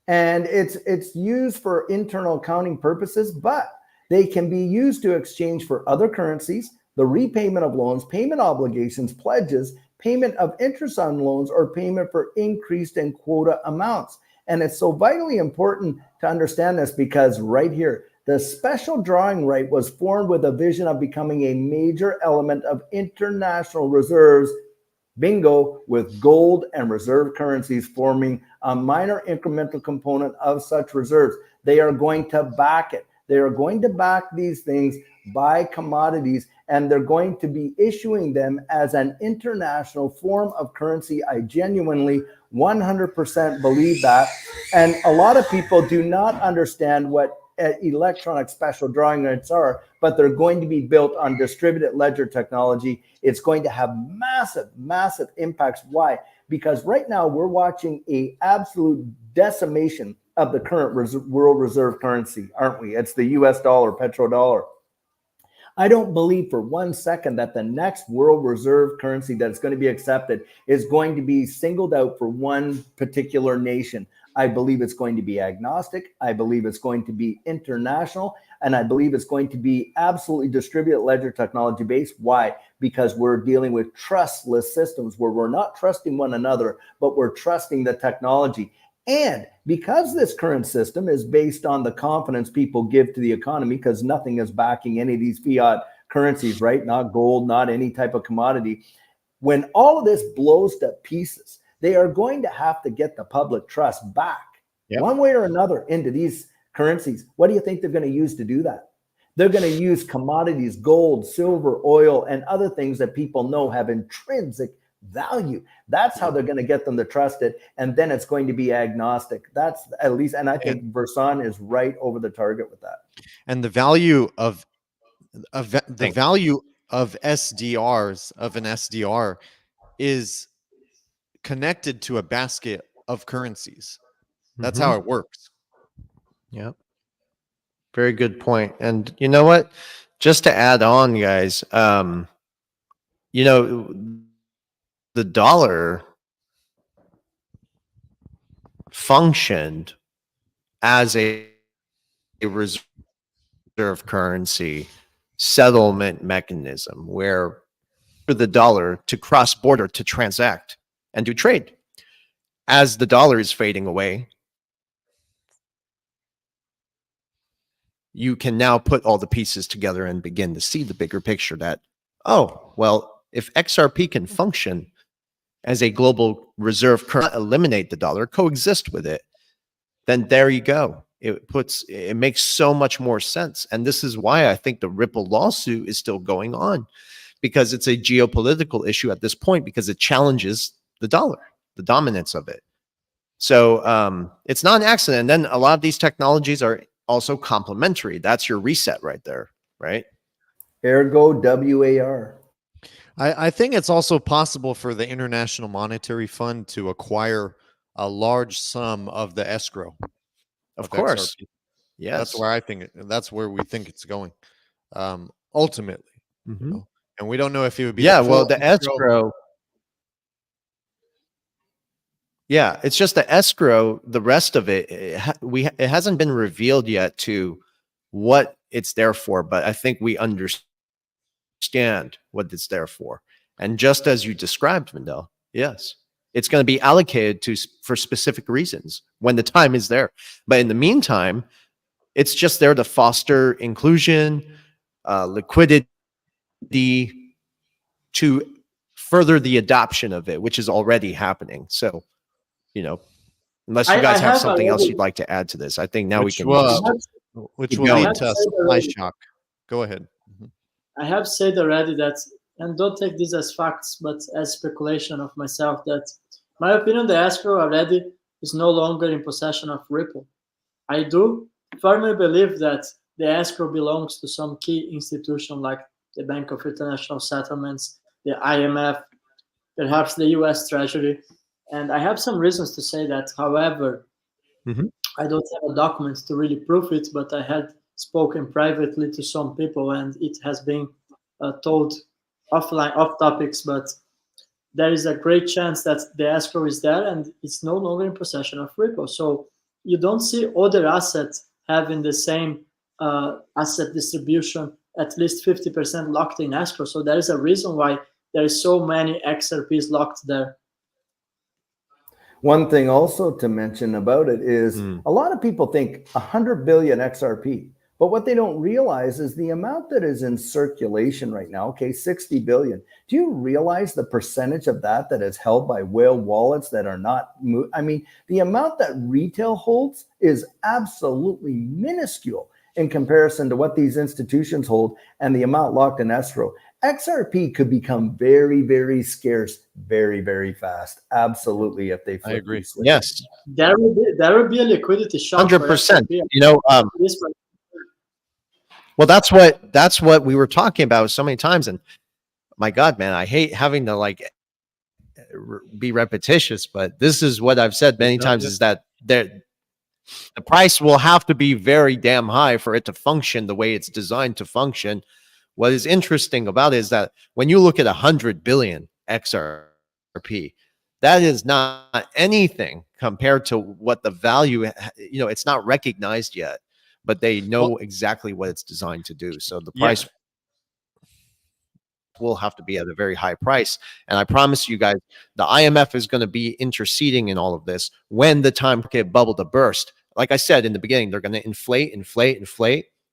and it's used for internal accounting purposes, but they can be used to exchange for other currencies, the repayment of loans, payment obligations, pledges, payment of interest on loans, or payment for increased in quota amounts. And it's so vitally important to understand this because right here, the special drawing right was formed with a vision of becoming a major element of international reserves, bingo, with gold and reserve currencies forming a minor incremental component of such reserves. They are going to back it. They are going to back these things by commodities, and they're going to be issuing them as an international form of currency. I genuinely 100% believe that. And a lot of people do not understand what electronic special drawing rights are, but they're going to be built on distributed ledger technology. It's going to have massive, massive impacts. Why? Because right now we're watching a absolute decimation of the current world reserve currency, aren't we? It's the US dollar, petrodollar. I don't believe for 1 second that the next world reserve currency that's going to be accepted is going to be singled out for one particular nation. I believe it's going to be agnostic. I believe it's going to be international. And I believe it's going to be absolutely distributed ledger technology based. Why? Because we're dealing with trustless systems where we're not trusting one another, but we're trusting the technology. And because this current system is based on the confidence people give to the economy, because nothing is backing any of these fiat currencies, right? Not gold, not any type of commodity. When all of this blows to pieces, they are going to have to get the public trust back one way or another into these currencies. What do you think they're going to use to do that? They're going to use commodities, gold, silver, oil, and other things that people know have intrinsic value. That's how they're going to get them to trust it. And then it's going to be agnostic. That's at least, and I think Versan is right over the target with that. And the value of value of SDRs, of an SDR, is connected to a basket of currencies. That's how it works. Yeah. Very good point. And you know what? Just to add on, guys, the dollar functioned as a reserve currency settlement mechanism where for the dollar to cross border to transact and do trade. As the dollar is fading away, you can now put all the pieces together and begin to see the bigger picture that, oh, well, if XRP can function as a global reserve currency, eliminate the dollar, coexist with it, then there you go. It makes so much more sense. And this is why I think the Ripple lawsuit is still going on, because it's a geopolitical issue at this point, because it challenges the dollar, the dominance of it. So it's not an accident. And then a lot of these technologies are also complementary. That's your reset right there, right? Ergo WAR. I think it's also possible for the International Monetary Fund to acquire a large sum of the escrow. Of course. XRP. Yes. That's where we think it's going. Ultimately. And we don't know if it would be the escrow. Yeah, it's just the escrow. The rest of it, it hasn't been revealed yet to what it's there for, but I think we understand what it's there for. And just as you described, Mendel, yes, it's going to be allocated for specific reasons when the time is there. But in the meantime, it's just there to foster inclusion, liquidity, to further the adoption of it, which is already happening. So, unless you guys have something else you'd like to add to this, I think now which we can which will lead to supply shock. Go ahead. I have said already that, and don't take this as facts, but as speculation of myself, that my opinion, the escrow already is no longer in possession of Ripple. I do firmly believe that the escrow belongs to some key institution like the Bank of International Settlements, the IMF, perhaps the US Treasury. And I have some reasons to say that. However, Mhm. I don't have a document to really prove it, but I had spoken privately to some people, and it has been told offline, off topics. But there is a great chance that the escrow is there and it's no longer in possession of Ripple. So you don't see other assets having the same asset distribution, at least 50% locked in escrow. So there is a reason why there is so many XRPs locked there. One thing also to mention about it is a lot of people think 100 billion XRP, but what they don't realize is the amount that is in circulation right now, okay, 60 billion. Do you realize the percentage of that that is held by whale wallets that are not, I mean, the amount that retail holds is absolutely minuscule in comparison to what these institutions hold and the amount locked in escrow. XRP could become very, very scarce, very, very fast. Absolutely, if they flip I agree. these switches. Yes, There will be a liquidity shock for 100%. XRP. You know, This well, that's what we were talking about so many times. And my God, man, I hate having to like be repetitious, but this is what I've said many times: is that the price will have to be very damn high for it to function the way it's designed to function. What is interesting about it is that when you look at 100 billion XRP, that is not anything compared to what the value, it's not recognized yet, but they know exactly what it's designed to do. So the price will have to be at a very high price. And I promise you guys, the IMF is going to be interceding in all of this when the time market bubble to burst. Like I said in the beginning, they're going to inflate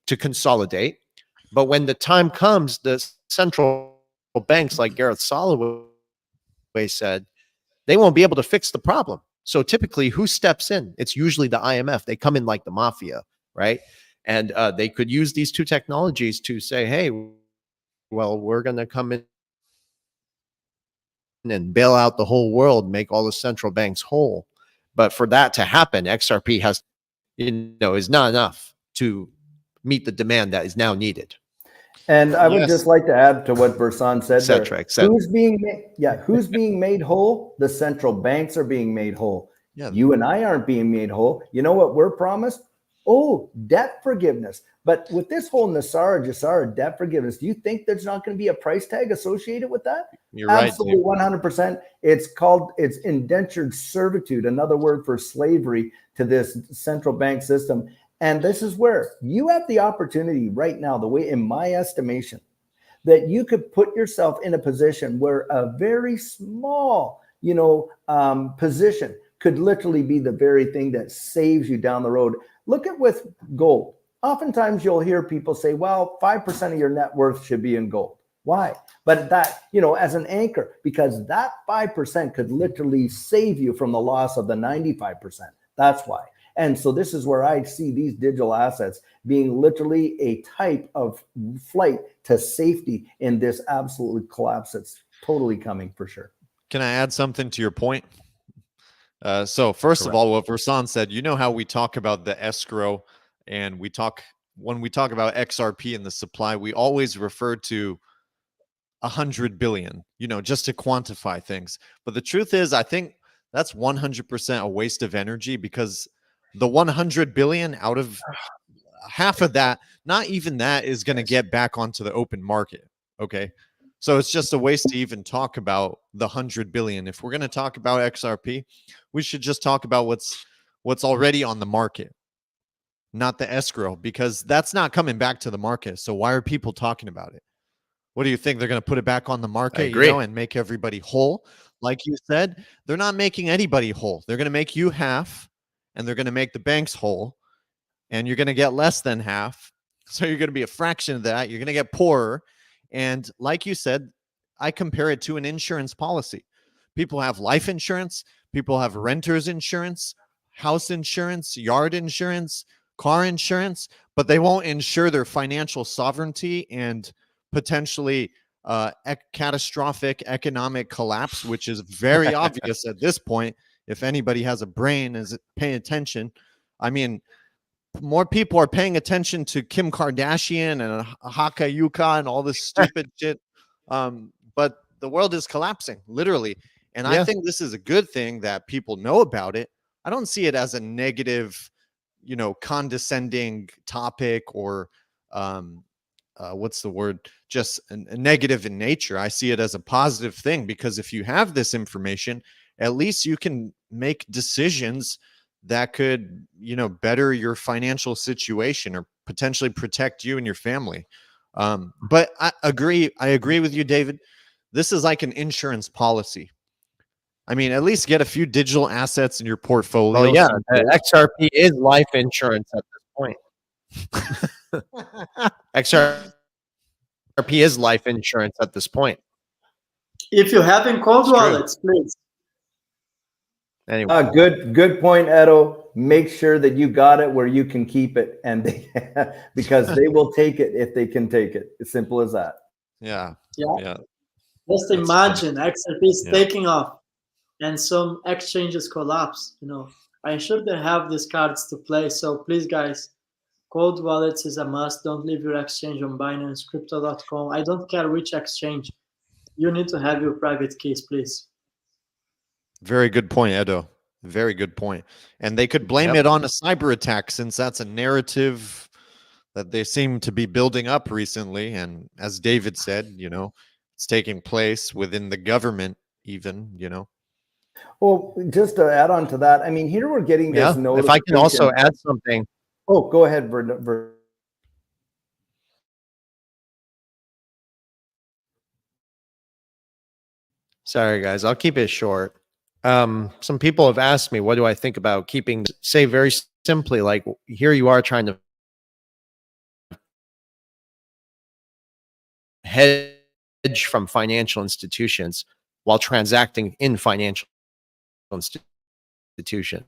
to consolidate. But when the time comes, the central banks, like Gareth Soloway said, they won't be able to fix the problem. So typically, who steps in? It's usually the IMF. They come in like the mafia, right? And they could use these two technologies to say, hey, well, we're going to come in and bail out the whole world, make all the central banks whole. But for that to happen, XRP has, is not enough to meet the demand that is now needed. And I would just like to add to what Versan said there. Who's being made whole? The central banks are being made whole. Yeah. You and I aren't being made whole. You know what we're promised? Oh, debt forgiveness. But with this whole Jassara debt forgiveness, do you think there's not going to be a price tag associated with that? You're Absolutely, right. 100%. It's indentured servitude, another word for slavery to this central bank system. And this is where you have the opportunity right now, the way, in my estimation, that you could put yourself in a position where a very small, position could literally be the very thing that saves you down the road. Look at with gold. Oftentimes you'll hear people say, well, 5% of your net worth should be in gold. Why? But that, as an anchor, because that 5% could literally save you from the loss of the 95%. That's why. And so this is where I see these digital assets being literally a type of flight to safety in this absolute collapse that's totally coming for sure. Can I add something to your point? So first of all, what Versan said, how we talk about the escrow, and when we talk about XRP and the supply, we always refer to 100 billion, just to quantify things. But the truth is, I think that's 100% a waste of energy, because the 100 billion, out of half of that, not even that is going to get back onto the open market. Okay. So it's just a waste to even talk about the 100 billion. If we're going to talk about XRP, we should just talk about what's already on the market, not the escrow, because that's not coming back to the market. So why are people talking about it? What do you think? They're going to put it back on the market, and make everybody whole? Like you said, they're not making anybody whole. They're going to make you half, and they're going to make the banks whole, and you're going to get less than half. So you're going to be a fraction of that. You're going to get poorer. And like you said, I compare it to an insurance policy. People have life insurance. People have renter's insurance, house insurance, yard insurance, car insurance, but they won't insure their financial sovereignty and potentially catastrophic economic collapse, which is very obvious at this point. If anybody has a brain, is paying attention. I mean, more people are paying attention to Kim Kardashian and Haka Yuka and all this stupid shit. But the world is collapsing, literally. And I think this is a good thing that people know about it, I don't see it as a negative, condescending topic or what's the word? Just a negative in nature. I see it as a positive thing because if you have this information, at least you can make decisions that could, better your financial situation or potentially protect you and your family. But I agree with you, David. This is like an insurance policy. I mean, at least get a few digital assets in your portfolio. Well, yeah, XRP is life insurance at this point. XRP is life insurance at this point. If you have in cold wallets, please. Anyway, good point, Edo. Make sure that you got it where you can keep it, and because they will take it if they can take it. As simple as that. Yeah. Just imagine XRP is taking off, and some exchanges collapse. I'm sure they have these cards to play. So please, guys, cold wallets is a must. Don't leave your exchange on Binance, Crypto.com. I don't care which exchange. You need to have your private keys, please. Very good point, Edo. Very good point. And they could blame it on a cyber attack since that's a narrative that they seem to be building up recently. And as David said, it's taking place within the government even. Well, just to add on to that, I mean, here we're getting this notification. If I can also add something. Oh, go ahead, Sorry, guys. I'll keep it short. Some people have asked me, what do I think about keeping, say very simply, like here you are trying to hedge from financial institutions while transacting in financial institutions.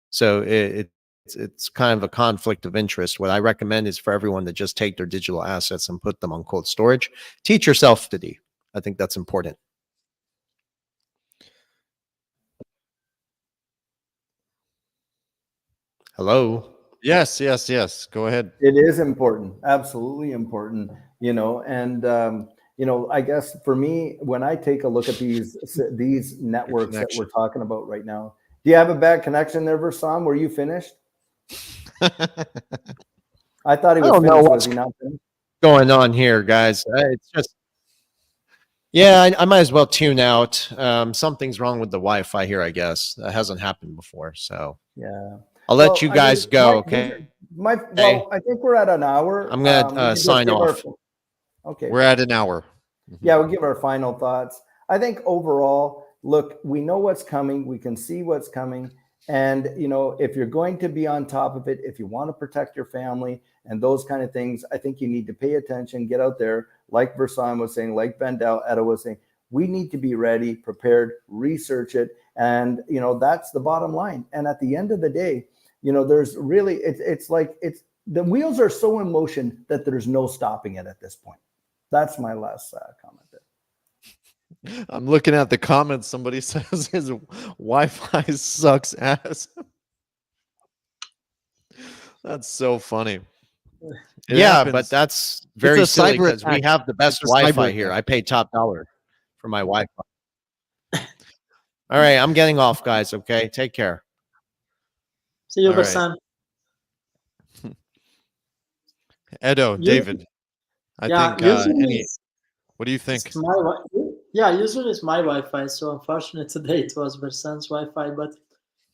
So it's kind of a conflict of interest. What I recommend is for everyone to just take their digital assets and put them on cold storage. Teach yourself to do. I think that's important. Hello. Yes. Go ahead. It is important, absolutely important. And I guess for me, when I take a look at these networks that we're talking about right now, do you have a bad connection there, Versam? Were you finished? I thought he was finished. Was he not finished? Going on here, guys? It's just. Yeah, I might as well tune out. Something's wrong with the Wi-Fi here, I guess. That hasn't happened before, so yeah. I'll let you guys go. Okay. I think we're at an hour. I'm gonna sign off. Okay. We're at an hour. Yeah, we'll give our final thoughts. I think overall, look, we know what's coming. We can see what's coming. And, if you're going to be on top of it, if you want to protect your family and those kind of things, I think you need to pay attention, get out there. Like Versan was saying, like Vendel, Edo was saying, we need to be ready, prepared, research it. And, that's the bottom line. And at the end of the day, there's really, it's like the wheels are so in motion that there's no stopping it at this point. That's my last comment there. I'm looking at the comments. Somebody says his Wi-Fi sucks ass. That's so funny. But that's very silly because we have the best Wi-Fi here. I pay top dollar for my Wi-Fi. All right, I'm getting off, guys. Okay, take care. See you, Versan. Edo, David. I think. What do you think? Usually it's my Wi-Fi. So unfortunately today it was Versan's Wi-Fi. But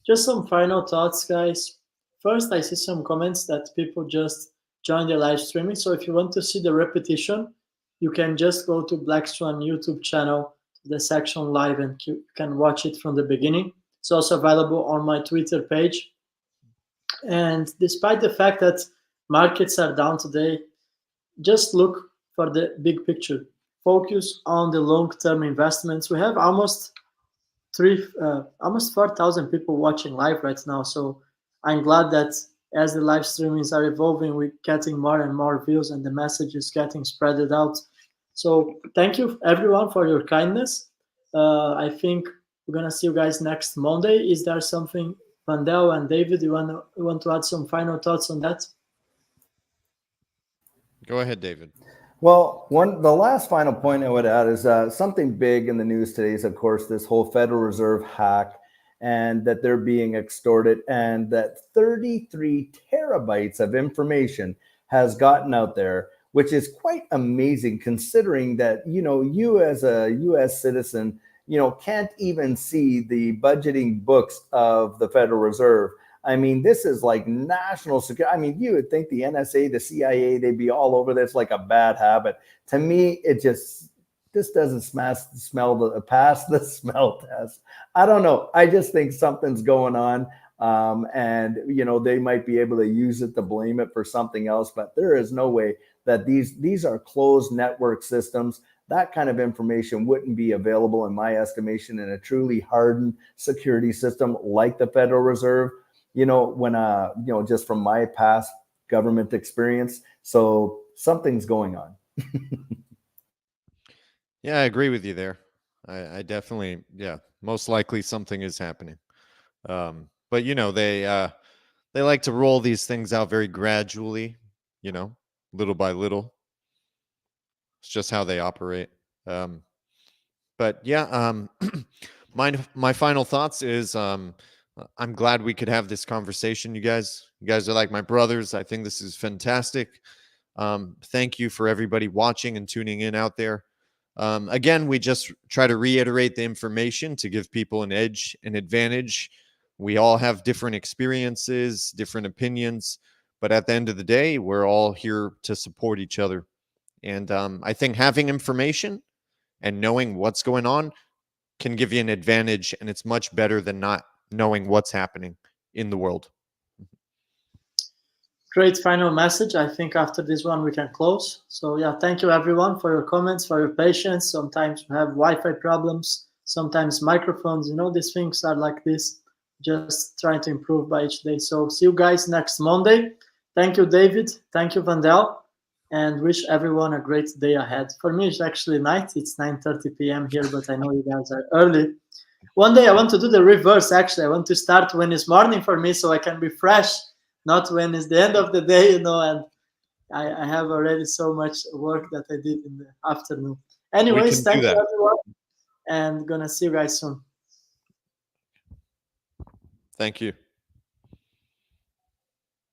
just some final thoughts, guys. First, I see some comments that people just joined the live streaming. So if you want to see the repetition, you can just go to Black Swan YouTube channel, the section live, and you can watch it from the beginning. It's also available on my Twitter page. And despite the fact that markets are down today, just look for the big picture. Focus on the long-term investments. We have almost 4,000 people watching live right now. So I'm glad that as the live streamings are evolving, we're getting more and more views and the message is getting spread out. So thank you everyone for your kindness. I think we're gonna see you guys next Monday. Is there something, Vandel and David, you want to add some final thoughts on that? Go ahead, David. Well, the last final point I would add is something big in the news today is, of course, this whole Federal Reserve hack. and that they're being extorted, and that 33 terabytes of information has gotten out there, which is quite amazing considering that, you as a US citizen, can't even see the budgeting books of the Federal Reserve. I mean, this is like national security. I mean, you would think the NSA, the CIA, they'd be all over this like a bad habit. To me, this doesn't pass the smell test. I don't know. I just think something's going on. And they might be able to use it to blame it for something else, but there is no way that these are closed network systems. That kind of information wouldn't be available, in my estimation, in a truly hardened security system like the Federal Reserve. When just from my past government experience, so something's going on. Yeah, I agree with you there. I definitely, most likely something is happening. But they like to roll these things out very gradually, little by little. It's just how they operate. But yeah, my final thoughts is I'm glad we could have this conversation, you guys. You guys are like my brothers. I think this is fantastic. Thank you for everybody watching and tuning in out there. Again, we just try to reiterate the information to give people an edge, an advantage. We all have different experiences, different opinions, but at the end of the day, we're all here to support each other. And I think having information and knowing what's going on can give you an advantage, and it's much better than not knowing what's happening in the world. Great final message. I think after this one we can close. So yeah, thank you everyone for your comments, for your patience. Sometimes we have Wi-Fi problems, sometimes microphones, these things are like this. Just trying to improve by each day. So see you guys next Monday. Thank you, David. Thank you, Vandel. And wish everyone a great day ahead. For me, it's actually night. It's 9:30 p.m. here, but I know you guys are early. One day I want to do the reverse, actually. I want to start when it's morning for me so I can be fresh, not when it's the end of the day, and I have already so much work that I did in the afternoon. Anyways, thank you, everyone, and gonna see you guys soon. Thank you.